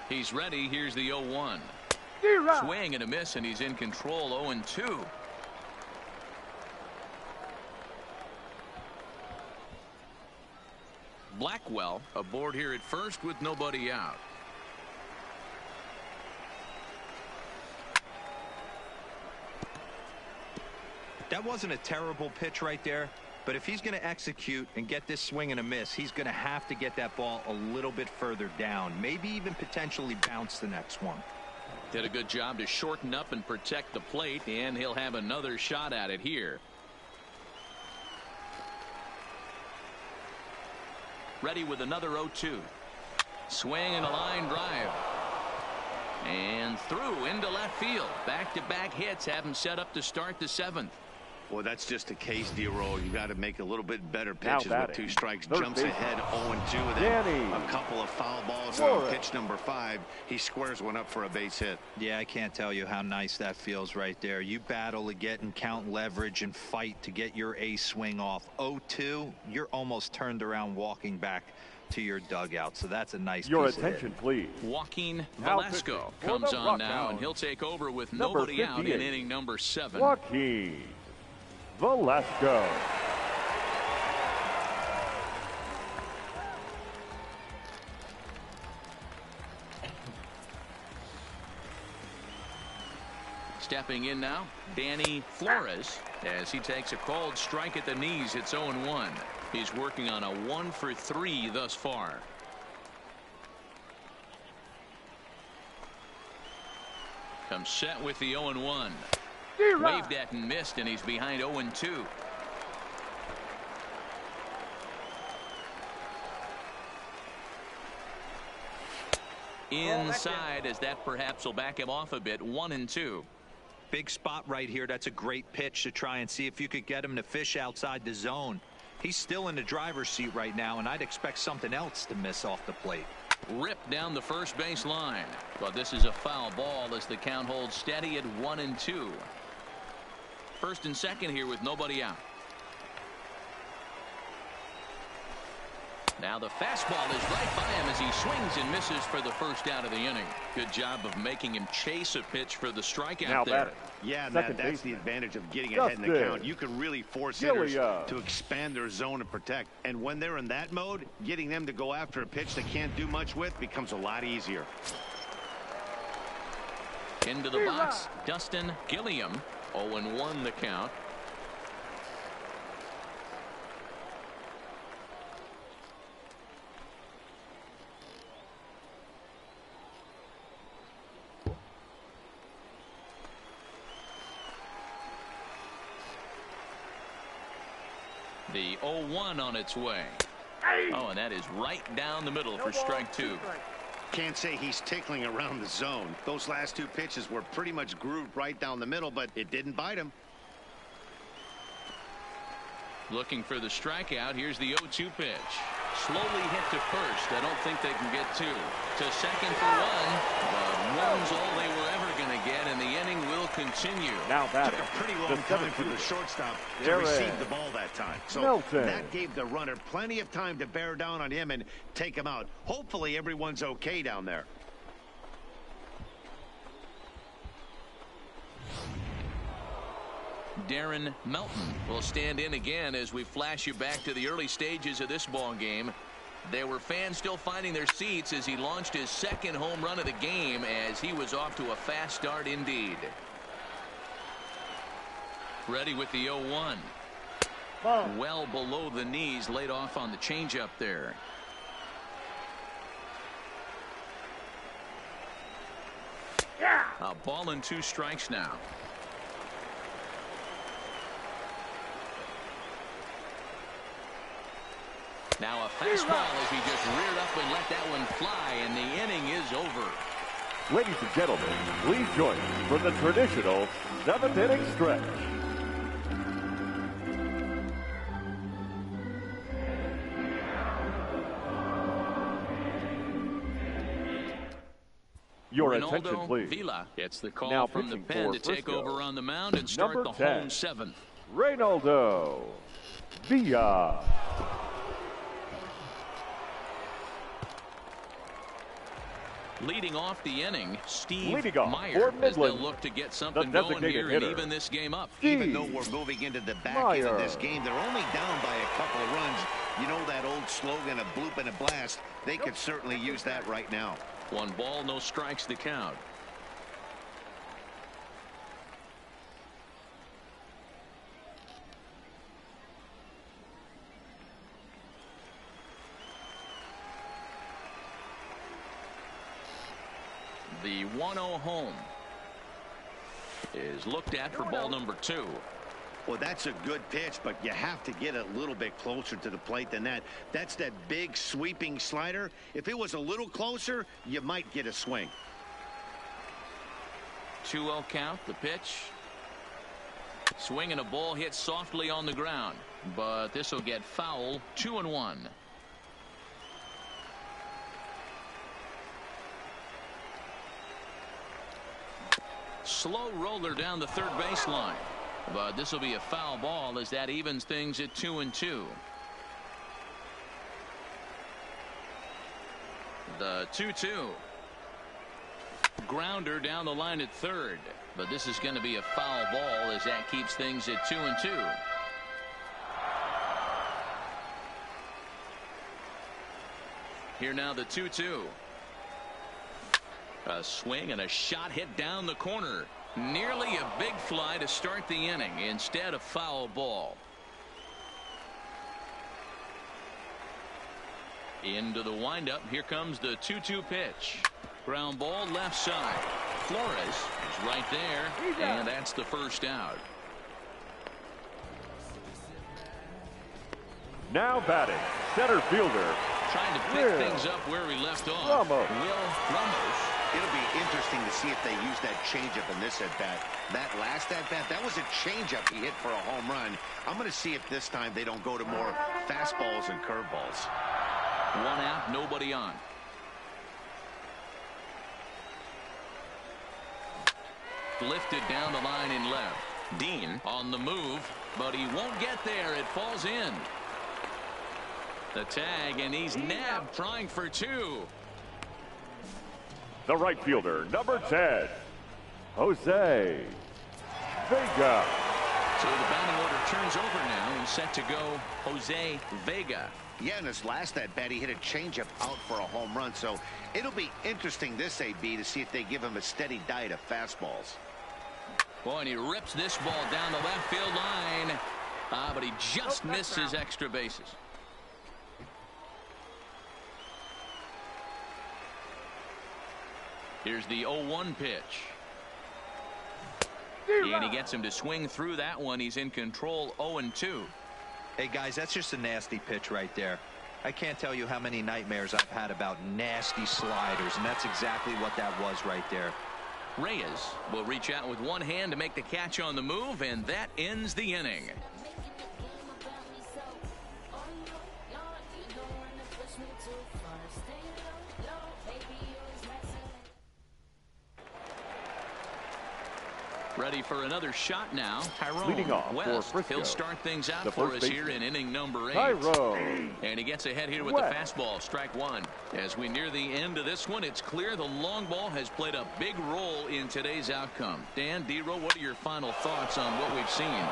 He's ready. Here's the 0-1. Swing and a miss, and he's in control. 0-2. Blackwell aboard here at first with nobody out. That wasn't a terrible pitch right there, but if he's going to execute and get this swing and a miss, he's going to have to get that ball a little bit further down, maybe even potentially bounce the next one. Did a good job to shorten up and protect the plate, and he'll have another shot at it here. Ready with another 0-2. Swing and a line drive. And through into left field. Back-to-back hits have him set up to start the 7th. Well, that's just a case, D-Roll. You got to make a little bit better pitches with 2 strikes. Jumps ahead 0-2, and then a couple of foul balls on pitch number 5. He squares one up for a base hit. Yeah, I can't tell you how nice that feels right there. You battle to get and count leverage and fight to get your ace swing off. 0-2, you're almost turned around walking back to your dugout, so that's a nice Your piece attention, please. Joaquin Now Velasco pitching comes for the on now, Rockhounds. and he'll take over with Number nobody out in 58. inning number 7. Joaquin Velasco. Stepping in now, Danny Flores, as he takes a called strike at the knees. It's 0-1. He's working on a 1-for-3 thus far. Comes set with the 0-1. Waved at and missed, and he's behind 0-2. Inside, as that perhaps will back him off a bit. 1-2. Big spot right here. That's a great pitch to try and see if you could get him to fish outside the zone. He's still in the driver's seat right now, and I'd expect something else to miss off the plate. Ripped down the first base line, but this is a foul ball as the count holds steady at 1-2. First and second here with nobody out. Now the fastball is right by him as he swings and misses for the first out of the inning. Good job of making him chase a pitch for the strikeout Now there. Yeah, Second that's the baseman. advantage of getting ahead in the Justin count. You can really force hitters Gilliam. to expand their zone and protect. And when they're in that mode, getting them to go after a pitch they can't do much with becomes a lot easier. Into the box, Dustin Gilliam. 0-1 the count. The 0-1 on its way. Oh, and that is right down the middle for strike 2. Can't say he's tickling around the zone. Those last 2 pitches were pretty much grooved right down the middle, but it didn't bite him. Looking for the strikeout. Here's the 0-2 pitch. Slowly hit to first. I don't think they can get 2. To second for 1. But 1's all they were ever going to get, and the inning will continue. Now batting, Took a pretty long the time for the 17th. shortstop to There receive is the ball that time. So Milton. that gave the runner plenty of time to bear down on him and take him out. Hopefully everyone's okay down there. Darren Melton will stand in again as we flash you back to the early stages of this ball game. There were fans still finding their seats as he launched his second home run of the game, as he was off to a fast start indeed. Ready with the 0-1. Well below the knees, laid off on the changeup there. A ball and 2 strikes now. Now a fastball as he just reared up and let that one fly, and the inning is over. Ladies and gentlemen, please join us for the traditional 7th inning stretch. Your attention, Ronaldo please. Villa gets the call Now from the pitching pen for to take Frisco, over on the mound and start number the 10, home 7th. Reynaldo Villa. Leading off the inning, Steve Leading off Meyer, for as they'll Midland, look to get something the going designated here and hitter, even this game up. Even though we're moving into the back end of this game, they're only down by a couple of runs. You know that old slogan, a bloop and a blast. They could certainly use that right now. 1 ball, no strikes to count. The 1-0 home is looked at for ball number 2. Well, that's a good pitch, but you have to get a little bit closer to the plate than that. That's that big sweeping slider. If it was a little closer, you might get a swing. 2-0 count, the pitch. Swing and a ball hit softly on the ground, but this will get foul. 2-1. Slow roller down the third baseline, but this will be a foul ball as that evens things at 2-2. The 2-2. Grounder down the line at third, but this is going to be a foul ball as that keeps things at 2-2. Here now the 2-2. A swing and a shot hit down the corner. Nearly a big fly to start the inning. Instead, a foul ball. Into the windup. Here comes the 2-2 pitch. Ground ball left side. Flores is right there, and that's the first out. Now batting, center fielder. Trying to pick things up where we left off. Ramos. Will Ramos. It'll be interesting to see if they use that changeup in this at-bat. That last at-bat, that was a changeup he hit for a home run. I'm going to see if this time they don't go to more fastballs and curveballs. 1 out, nobody on. Lifted down the line in left. Dean on the move, but he won't get there. It falls in. The tag, and he's nabbed trying for 2. The right fielder, number 10, Jose Vega. So the batting order turns over now and set to go Jose Vega. Yeah, in his last at-bat, he hit a changeup out for a home run. So it'll be interesting this AB to see if they give him a steady diet of fastballs. Boy, and he rips this ball down the left field line. But he just missed his extra bases. Here's the 0-1 pitch. And he gets him to swing through that one. He's in control. 0-2. Hey, guys, that's just a nasty pitch right there. I can't tell you how many nightmares I've had about nasty sliders, and that's exactly what that was right there. Reyes will reach out with one hand to make the catch on the move, and that ends the inning. Ready for another shot now. Leading Tyrone off for West. Frisco. He'll start things out The for first us here baseman, in inning number 8. Tyrone And he gets ahead here with West. the fastball. Strike one. As we near the end of this one, it's clear the long ball has played a big role in today's outcome. Dan, D-Row, what are your final thoughts on what we've seen?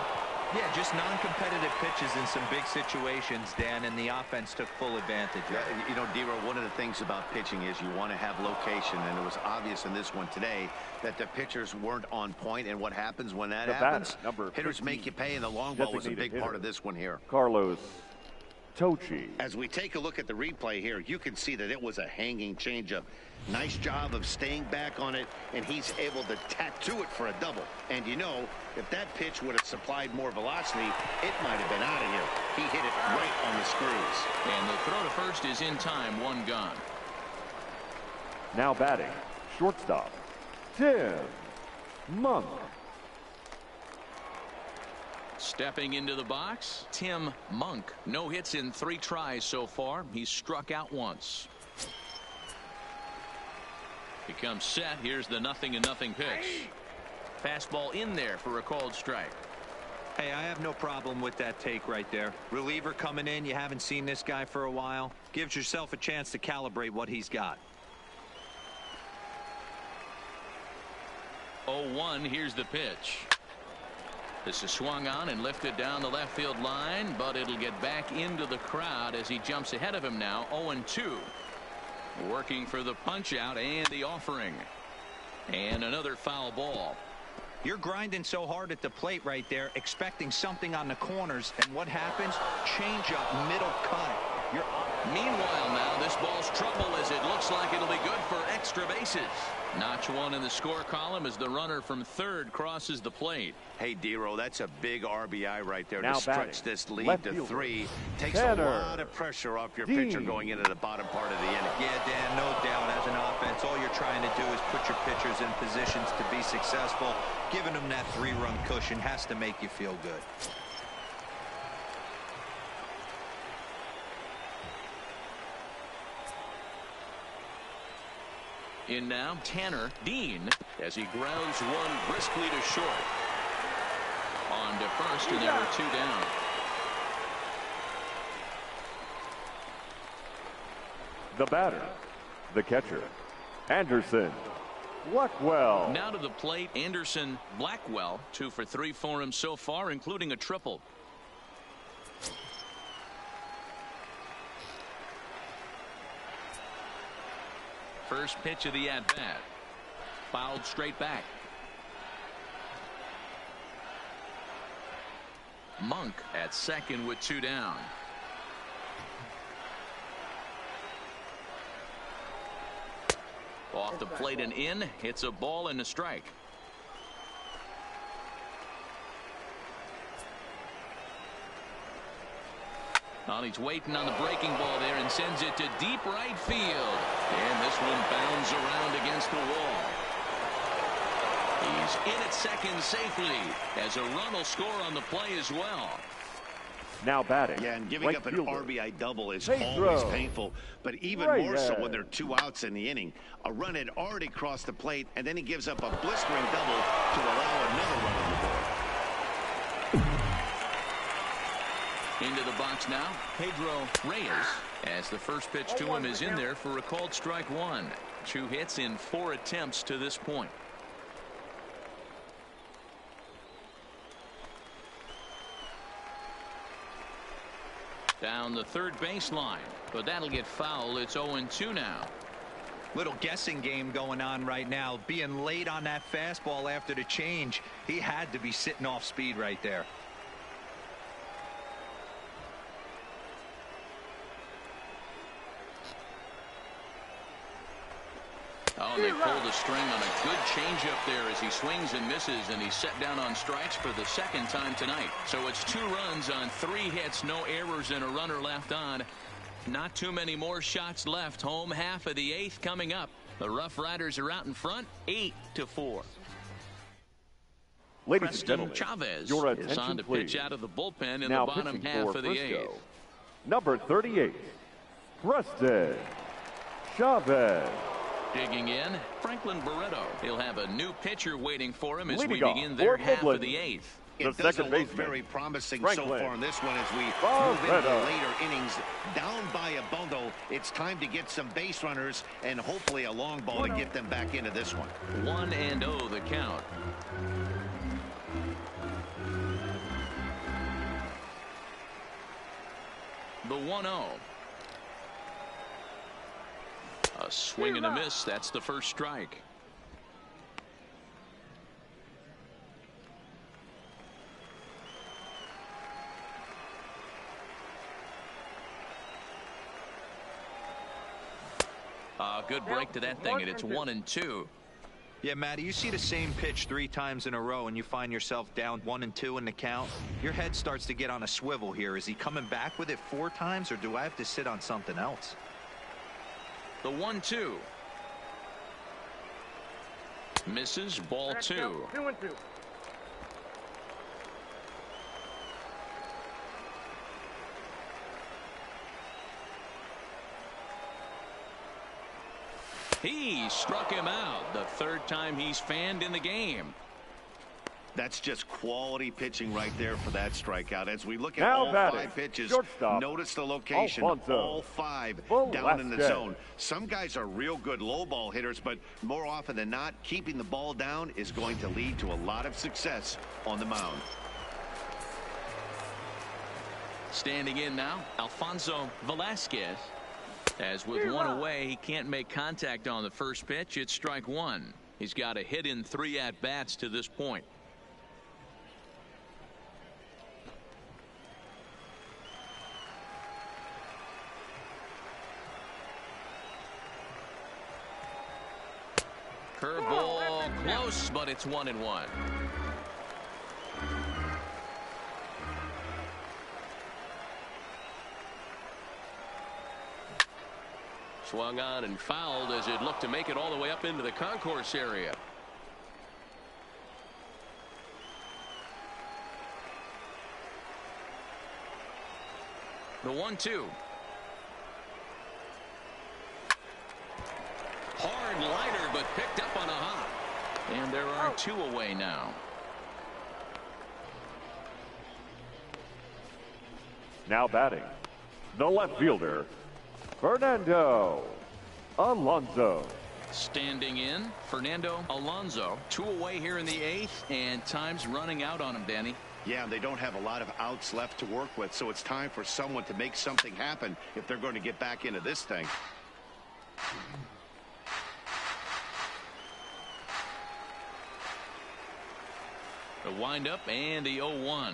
Yeah, just non-competitive pitches in some big situations, Dan, and the offense took full advantage. Yeah, you know, D-Row, one of the things about pitching is you want to have location, and it was obvious in this one today that the pitchers weren't on point, and what happens when that happens? Hitters make you pay, and the long ball was a big part of this one here. Carlos Tochi. As we take a look at the replay here, you can see that it was a hanging changeup. Nice job of staying back on it, and he's able to tattoo it for a double. And you know, if that pitch would have supplied more velocity, it might have been out of here. He hit it right on the screws. And the throw to first is in time, one gone. Now batting, shortstop, Tim Monk. Stepping into the box, Tim Monk. No hits in 3 tries so far. He's struck out once. He comes set. Here's the 0-0 pitch. Fastball in there for a called strike. Hey, I have no problem with that take right there. Reliever coming in. You haven't seen this guy for a while. Gives yourself a chance to calibrate what he's got. 0-1. Here's the pitch. This is swung on and lifted down the left field line, but it'll get back into the crowd as he jumps ahead of him now. 0-2. Working for the punch out and the offering. And another foul ball. You're grinding so hard at the plate right there, expecting something on the corners, and what happens? Change up, middle cut. Meanwhile now, this ball's trouble as it looks like it'll be good for extra bases. Notch one in the score column as the runner from third crosses the plate. Hey, D-Row, that's a big RBI right there Now to stretch batting, this lead left to fielder, 3. Takes Tanner a lot of pressure off your pitcher going into the bottom part of the inning. Yeah, Dan, no doubt. As an offense, all you're trying to do is put your pitchers in positions to be successful. Giving them that 3-run cushion has to make you feel good. In now, Tanner Dean as he grounds one briskly to short. On to first, and there are 2 down. The batter, the catcher, Anderson Blackwell. Now to the plate, Anderson Blackwell. 2 for 3 for him so far, including a triple. First pitch of the at-bat. Fouled straight back. Monk at second with 2 down. Off the plate and in. Hits a ball and a strike. He's waiting on the breaking ball there and sends it to deep right field. And this one bounds around against the wall. He's in at second safely as a run will score on the play as well. Now batting. Yeah, and giving right up an fielder, RBI double is Pedro always painful, but even more so when there are 2 outs in the inning. A run had already crossed the plate, and then he gives up a blistering double to allow another run on the board. Into the box now, Pedro Reyes, as the first pitch to him is in there for a called strike 1. 2 hits in 4 attempts to this point. Down the third baseline, but that'll get foul. It's 0-2 now. Little guessing game going on right now. Being late on that fastball after the change. He had to be sitting off speed right there. Oh, and they pulled the string on a good changeup there as he swings and misses, and he's set down on strikes for the 2nd time tonight. So it's 2 runs on 3 hits, no errors, and a runner left on. Not too many more shots left. Home half of the 8th coming up. The RuffRiders are out in front, 8-4. Ladies Preston and gentlemen, Chavez your is attention, on to please. pitch out of the bullpen in Now the bottom pitching half for of the Frisco, 8th. number 38, Preston Chavez. Digging in, Franklin Barreto. He'll have a new pitcher waiting for him as we Leading off begin their for half of Midland. the 8th. It doesn't look very promising so far in this one as we move into the later innings. Down by a bundle, it's time to get some base runners and hopefully a long ball to get them back into this one. 1-0 the count. The 1-0. A swing and a miss. That's the first strike. Good break to that thing, and it's 1-2. Yeah, Matty, you see the same pitch 3 times in a row and you find yourself down 1-2 in the count. Your head starts to get on a swivel here. Is he coming back with it 4 times, or do I have to sit on something else? The 1-2. Misses, ball 2. 2-2. He struck him out. The 3rd time he's fanned in the game. That's just quality pitching right there for that strikeout. As we look at Now all batting, 5 pitches, shortstop, notice the location. Alfonso All 5 down in the zone. Some guys are real good low ball hitters, but more often than not, keeping the ball down is going to lead to a lot of success on the mound. Standing in now, Alfonso Velasquez. As with 1 away, he can't make contact on the first pitch. It's strike 1. He's got a hit in 3 at-bats to this point. Curveball close, but it's 1-1. Swung on and fouled as it looked to make it all the way up into the concourse area. The 1-2. Hard liner, but picked up on a hop. And there are 2 away now. Now batting, the left fielder, Fernando Alonso. Standing in, Fernando Alonso. 2 away here in the 8th, and time's running out on him, Danny. Yeah, they don't have a lot of outs left to work with, so it's time for someone to make something happen if they're going to get back into this thing. The windup and the 0-1.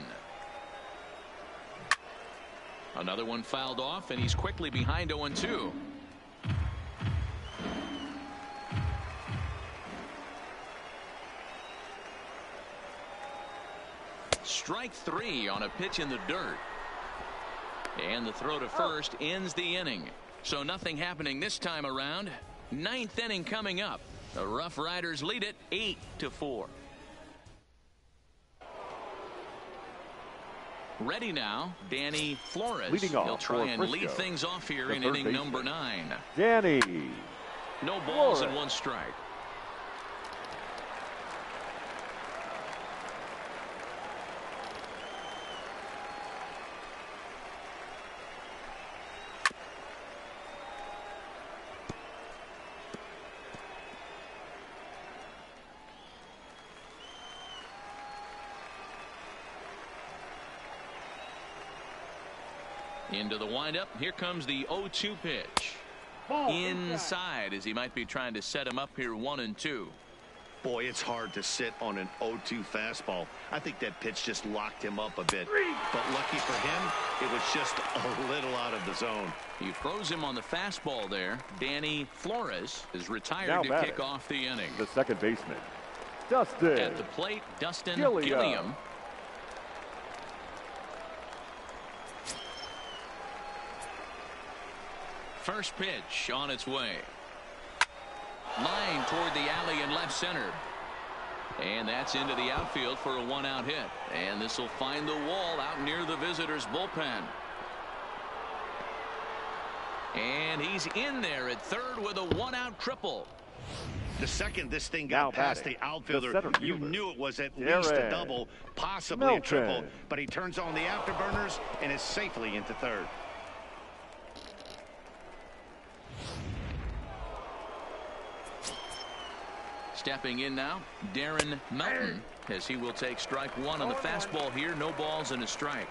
Another one fouled off, and he's quickly behind 0-2. Strike 3 on a pitch in the dirt. And the throw to first ends the inning. So nothing happening this time around. 9th inning coming up. The RuffRiders lead it 8-4. Ready now, Danny Flores. Leading off He'll try and Frisco, lead things off here the in third inning baseman, number 9. Danny No balls Flores. and 1 strike. Into the windup. Here comes the 0-2 pitch. Inside, as he might be trying to set him up here 1-2. Boy, it's hard to sit on an 0-2 fastball. I think that pitch just locked him up a bit. But lucky for him, it was just a little out of the zone. He froze him on the fastball there. Danny Flores is retired Now to batting, kick off the inning. the second baseman, Dustin At the plate, Dustin Gilliam. Gilliam. First pitch on its way. Line toward the alley in left center. And that's into the outfield for a 1-out hit. And this will find the wall out near the visitors' bullpen. And he's in there at third with a 1-out triple. The second this thing got past the outfielder, you knew it was at least a double, possibly a triple, but he turns on the afterburners and is safely into third. Stepping in now, Darren Melton, as he will take strike one on the fastball here. No balls and a strike.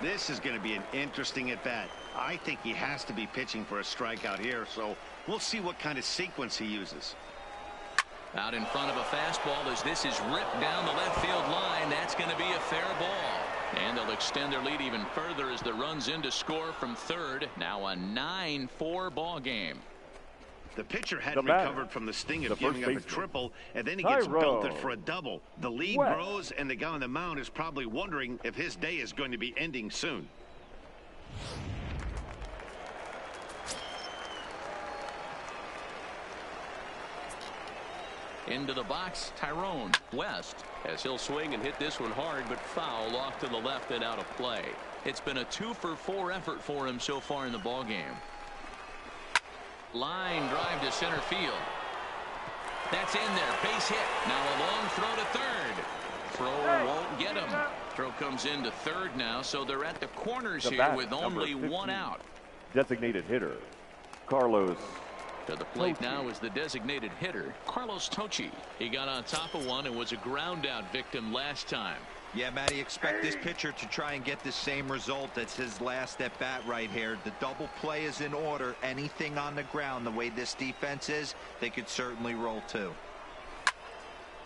This is going to be an interesting at-bat. I think he has to be pitching for a strikeout here, so we'll see what kind of sequence he uses. Out in front of a fastball as this is ripped down the left field line. That's going to be a fair ball. And they'll extend their lead even further as the run's in to score from third. Now a 9-4 ball game. The pitcher hadn't recovered from the sting of giving up a triple, and then he gets belted for a double. The lead grows, and the guy on the mound is probably wondering if his day is going to be ending soon. Into the box, Tyrone West, as he'll swing and hit this one hard, but foul off to the left and out of play. It's been a 2-for-4 effort for him so far in the ballgame. Line drive to center field. That's in there. Base hit. Now a long throw to third. Throw won't get him. Throw comes into third now, so they're at the corners here with only one out. Designated hitter, Carlos. To the plate now is the designated hitter, Carlos Tocci. He got on top of one and was a ground out victim last time. Yeah, Matty, expect this pitcher to try and get the same result. That's his last at bat right here. The double play is in order. Anything on the ground, the way this defense is, they could certainly roll too.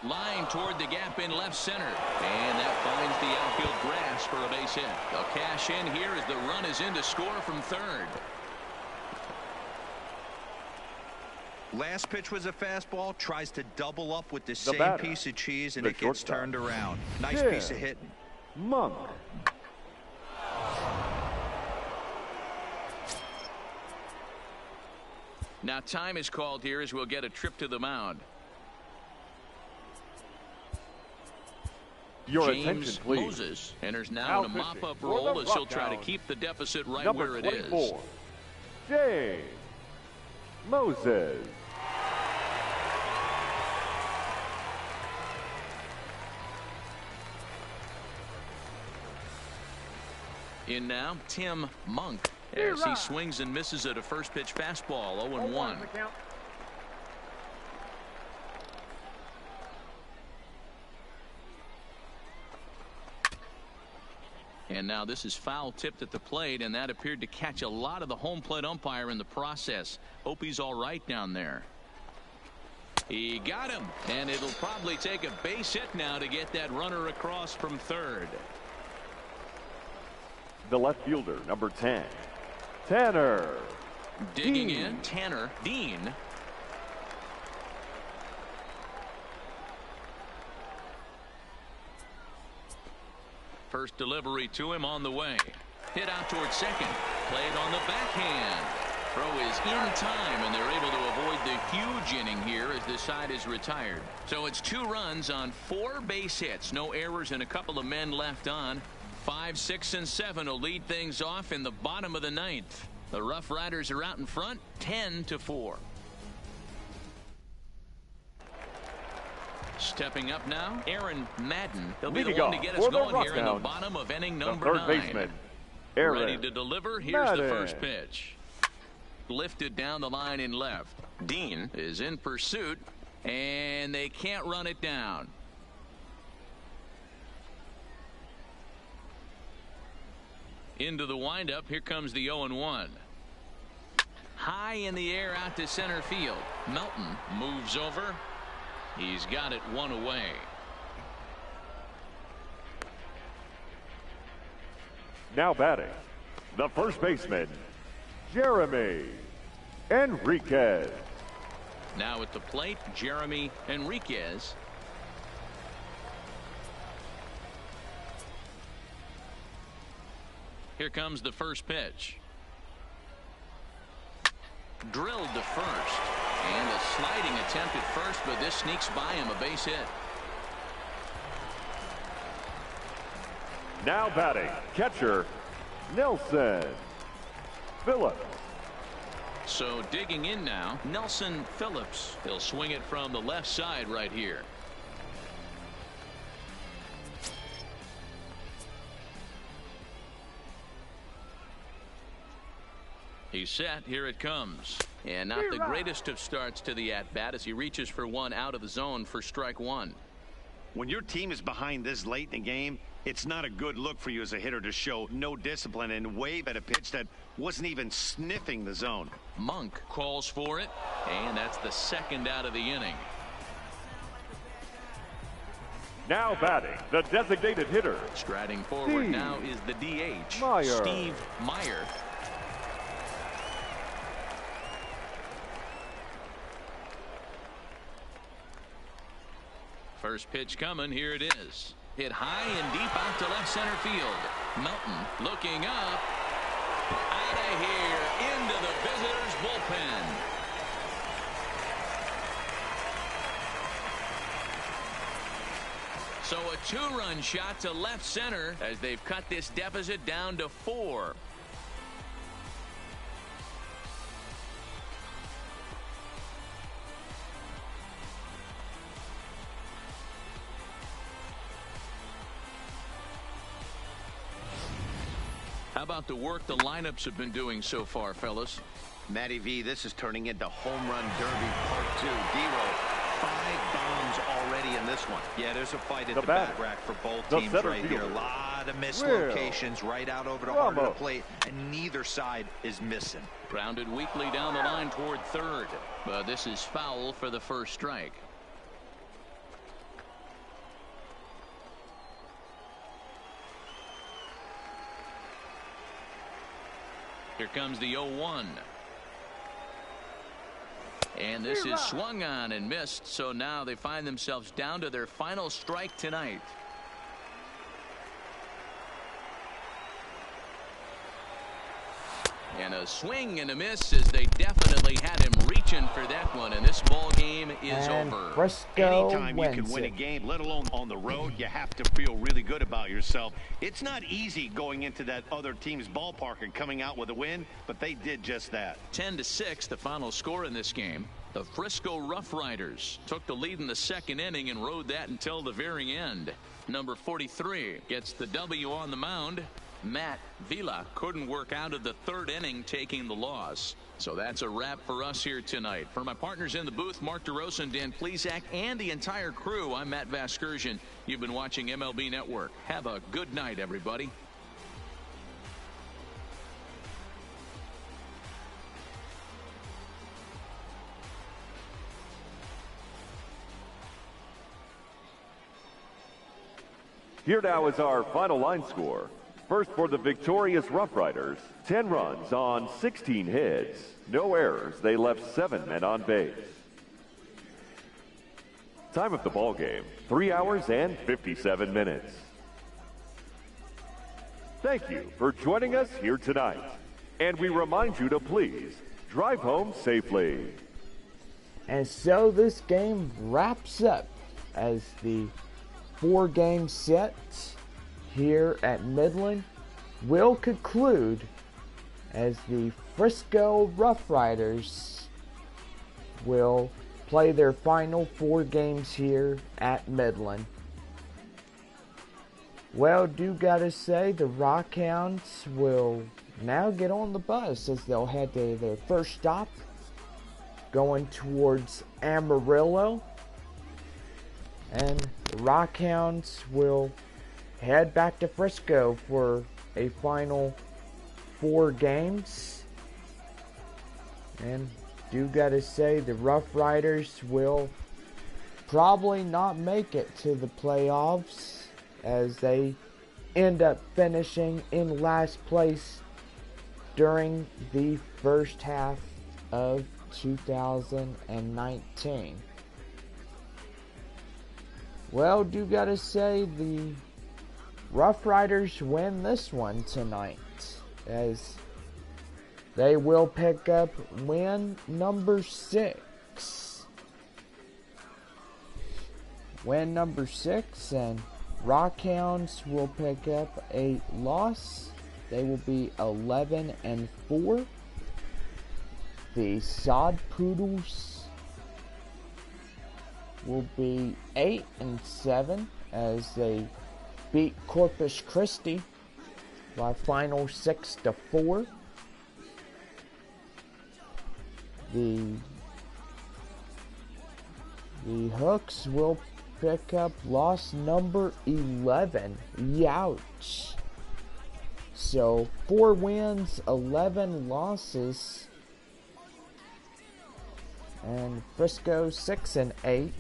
Line toward the gap in left center, and that finds the outfield grass for a base hit. They'll cash in here as the run is in to score from third. Last pitch was a fastball, tries to double up with the same piece of cheese, and it gets turned around. Nice piece of hitting. Monk. Now time is called here as we'll get a trip to the mound. Your James attention, please. Moses enters now in a mop-up role as he'll try to keep the deficit right Number where it 24, is. James Moses. In now, Tim Monk, as he swings and misses at a first pitch fastball. 0-1. And now this is foul tipped at the plate, and that appeared to catch a lot of the home plate umpire in the process. Hope he's all right down there. He got him, and it'll probably take a base hit now to get that runner across from third. The left fielder, number 10, Tanner. Digging Dean. in, Tanner Dean. First delivery to him on the way. Hit out towards second. Played on the backhand. Throw is in time, and they're able to avoid the huge inning here as this side is retired. So it's 2 runs on 4 base hits. No errors and a couple of men left on. 5, 6, and 7 will lead things off in the bottom of the 9th. The RuffRiders are out in front, 10-4. Stepping up now, Aaron Madden. He'll be the one to get us going here in the bottom of inning number 9. Baseman, Aaron Ready to deliver. Here's the first pitch. Lifted down the line in left. Dean is in pursuit, and they can't run it down. Into the windup. Here comes the 0-1. High in the air out to center field. Melton moves over. He's got it 1 away. Now batting, the first baseman, Jeremy Enriquez. Now at the plate, Jeremy Enriquez. Here comes the first pitch. Drilled to first. And a sliding attempt at first, but this sneaks by him, a base hit. Now batting, catcher, Nelson Phillips. So digging in now, Nelson Phillips. He'll swing it from the left side right here. He's set. Here it comes. And not the greatest of starts to the at-bat as he reaches for one out of the zone for strike one. When your team is behind this late in the game, it's not a good look for you as a hitter to show no discipline and wave at a pitch that wasn't even sniffing the zone. Monk calls for it, and that's the second out of the inning. Now batting, the designated hitter. Striding forward now is the DH, Meyer. Steve Meyer. First pitch coming. Here it is. Hit high and deep out to left center field. Melton looking up. Out of here into the visitors' bullpen. So a two-run shot to left center as they've cut this deficit down to 4. How about the work the lineups have been doing so far, fellas? Matty V, this is turning into home run derby part 2. D-Roll, 5 bombs already in this one. Yeah, there's a fight at The the bat. bat rack for both The teams center right here. A fielder. lot of missed Will locations right out over the heart of the Ramos. plate, and neither side is missing. Grounded weakly down the line toward third. But this is foul for the first strike. Here comes the 0-1. And this is swung on and missed. So now they find themselves down to their final strike tonight. And a swing and a miss as they definitely had him reaching for that one. And this ball game is And over. Frisco Anytime you can wins win a it. game, let alone on the road, you have to feel really good about yourself. It's not easy going into that other team's ballpark and coming out with a win, but they did just that. 10-6, the final score in this game. The Frisco RuffRiders took the lead in the second inning and rode that until the very end. Number 43 gets the W on the mound. Matt Vila couldn't work out of the third inning, taking the loss. So that's a wrap for us here tonight. For my partners in the booth, Mark DeRosa and Dan Plesac, and the entire crew, I'm Matt Vasgersian. You've been watching MLB Network. Have a good night, everybody. Here now is our final line score. First for the victorious RuffRiders, 10 runs on 16 hits. No errors. They left 7 men on base. Time of the ball game, 3 hours and 57 minutes. Thank you for joining us here tonight. And we remind you to please drive home safely. And so this game wraps up as the 4-game set here at Midland will conclude as the Frisco RuffRiders will play their final 4 games here at Midland. Well, do gotta say the Rockhounds will now get on the bus as they'll head to their first stop going towards Amarillo, and the Rockhounds will head back to Frisco for a final 4 games. And do gotta say the RuffRiders will probably not make it to the playoffs as they end up finishing in last place during the first half of 2019. Well, do gotta say the RuffRiders win this one tonight as they will pick up win number 6. Win number 6, and Rockhounds will pick up a loss. They will be 11-4. The the Sod Poodles will be 8-7 as they beat Corpus Christi by final 6-4. The Hooks will pick up loss number 11. Youch. So 4 wins, 11 losses. And Frisco 6-8.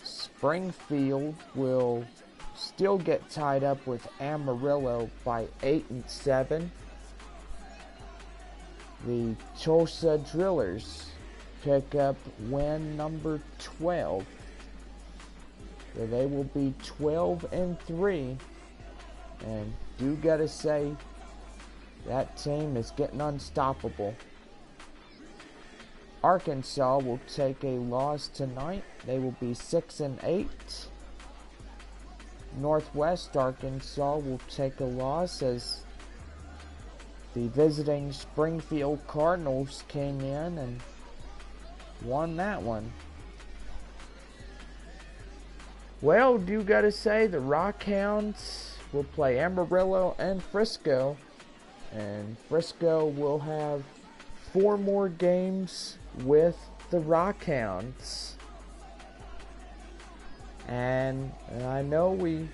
Springfield will still get tied up with Amarillo by 8-7. The Tulsa Drillers pick up win number 12. So they will be 12-3. And do gotta say, that team is getting unstoppable. Arkansas will take a loss tonight. They will be 6-8. Northwest Arkansas will take a loss as the visiting Springfield Cardinals came in and won that one. Well, do gotta say, the Rockhounds will play Amarillo and Frisco. And Frisco will have 4 more games with the Rockhounds. And I know we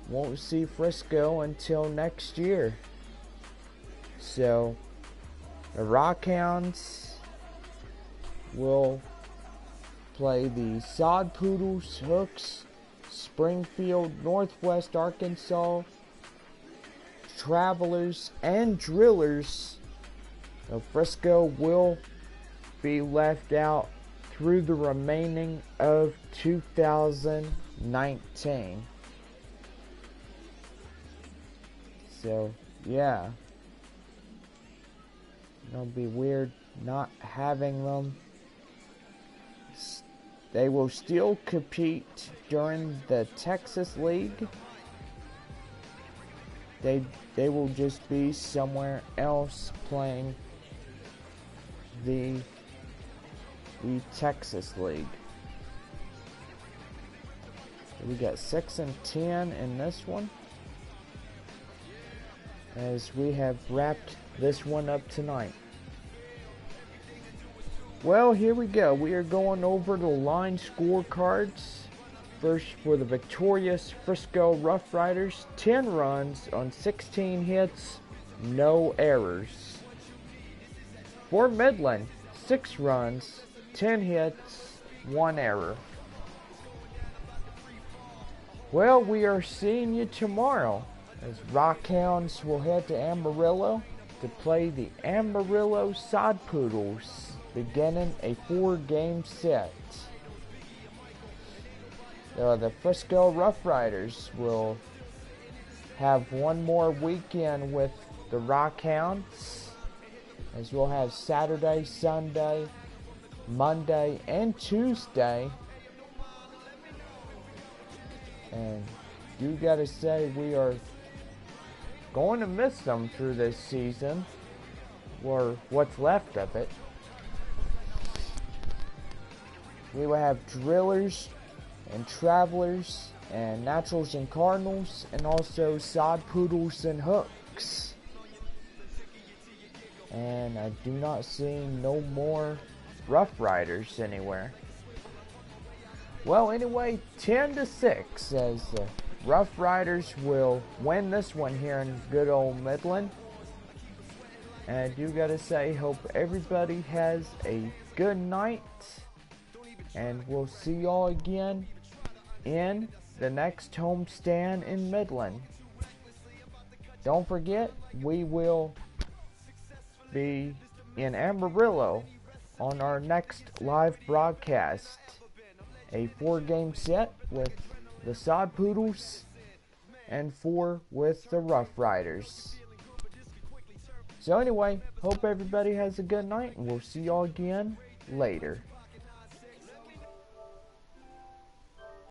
won't see Frisco until next year. So the Rockhounds will play the Sod Poodles, Hooks, Springfield, Northwest Arkansas, Travelers, and Drillers. So Frisco will be left out through the remaining of 2019. So, yeah. It'll be weird not having them. They will still compete during the Texas League. They will just be somewhere else playing the Texas League. We got 6-10 in this one, as we have wrapped this one up tonight. Well, here we go. We are going over the line scorecards. First, for the victorious Frisco RuffRiders, 10 runs on 16 hits, no errors. For Midland, 6 runs, 10 hits, 1 error. Well, we are seeing you tomorrow as Rockhounds will head to Amarillo to play the Amarillo Sod Poodles, beginning a 4-game set. The Frisco RuffRiders will have one more weekend with the Rockhounds, as we'll have Saturday, Sunday, Monday, and Tuesday. And you gotta say, we are going to miss them through this season, or what's left of it. We will have Drillers and Travelers and Naturals and Cardinals, and also Sod Poodles and Hooks. And I do not see no more RuffRiders anywhere. Well, anyway, 10-6 as the RuffRiders will win this one here in good old Midland. And I do gotta say, hope everybody has a good night. And we'll see y'all again in the next homestand in Midland. Don't forget, we will be in Amarillo on our next live broadcast. A 4-game set with the Sod Poodles and 4 with the RuffRiders. So anyway, hope everybody has a good night, and we'll see y'all again later.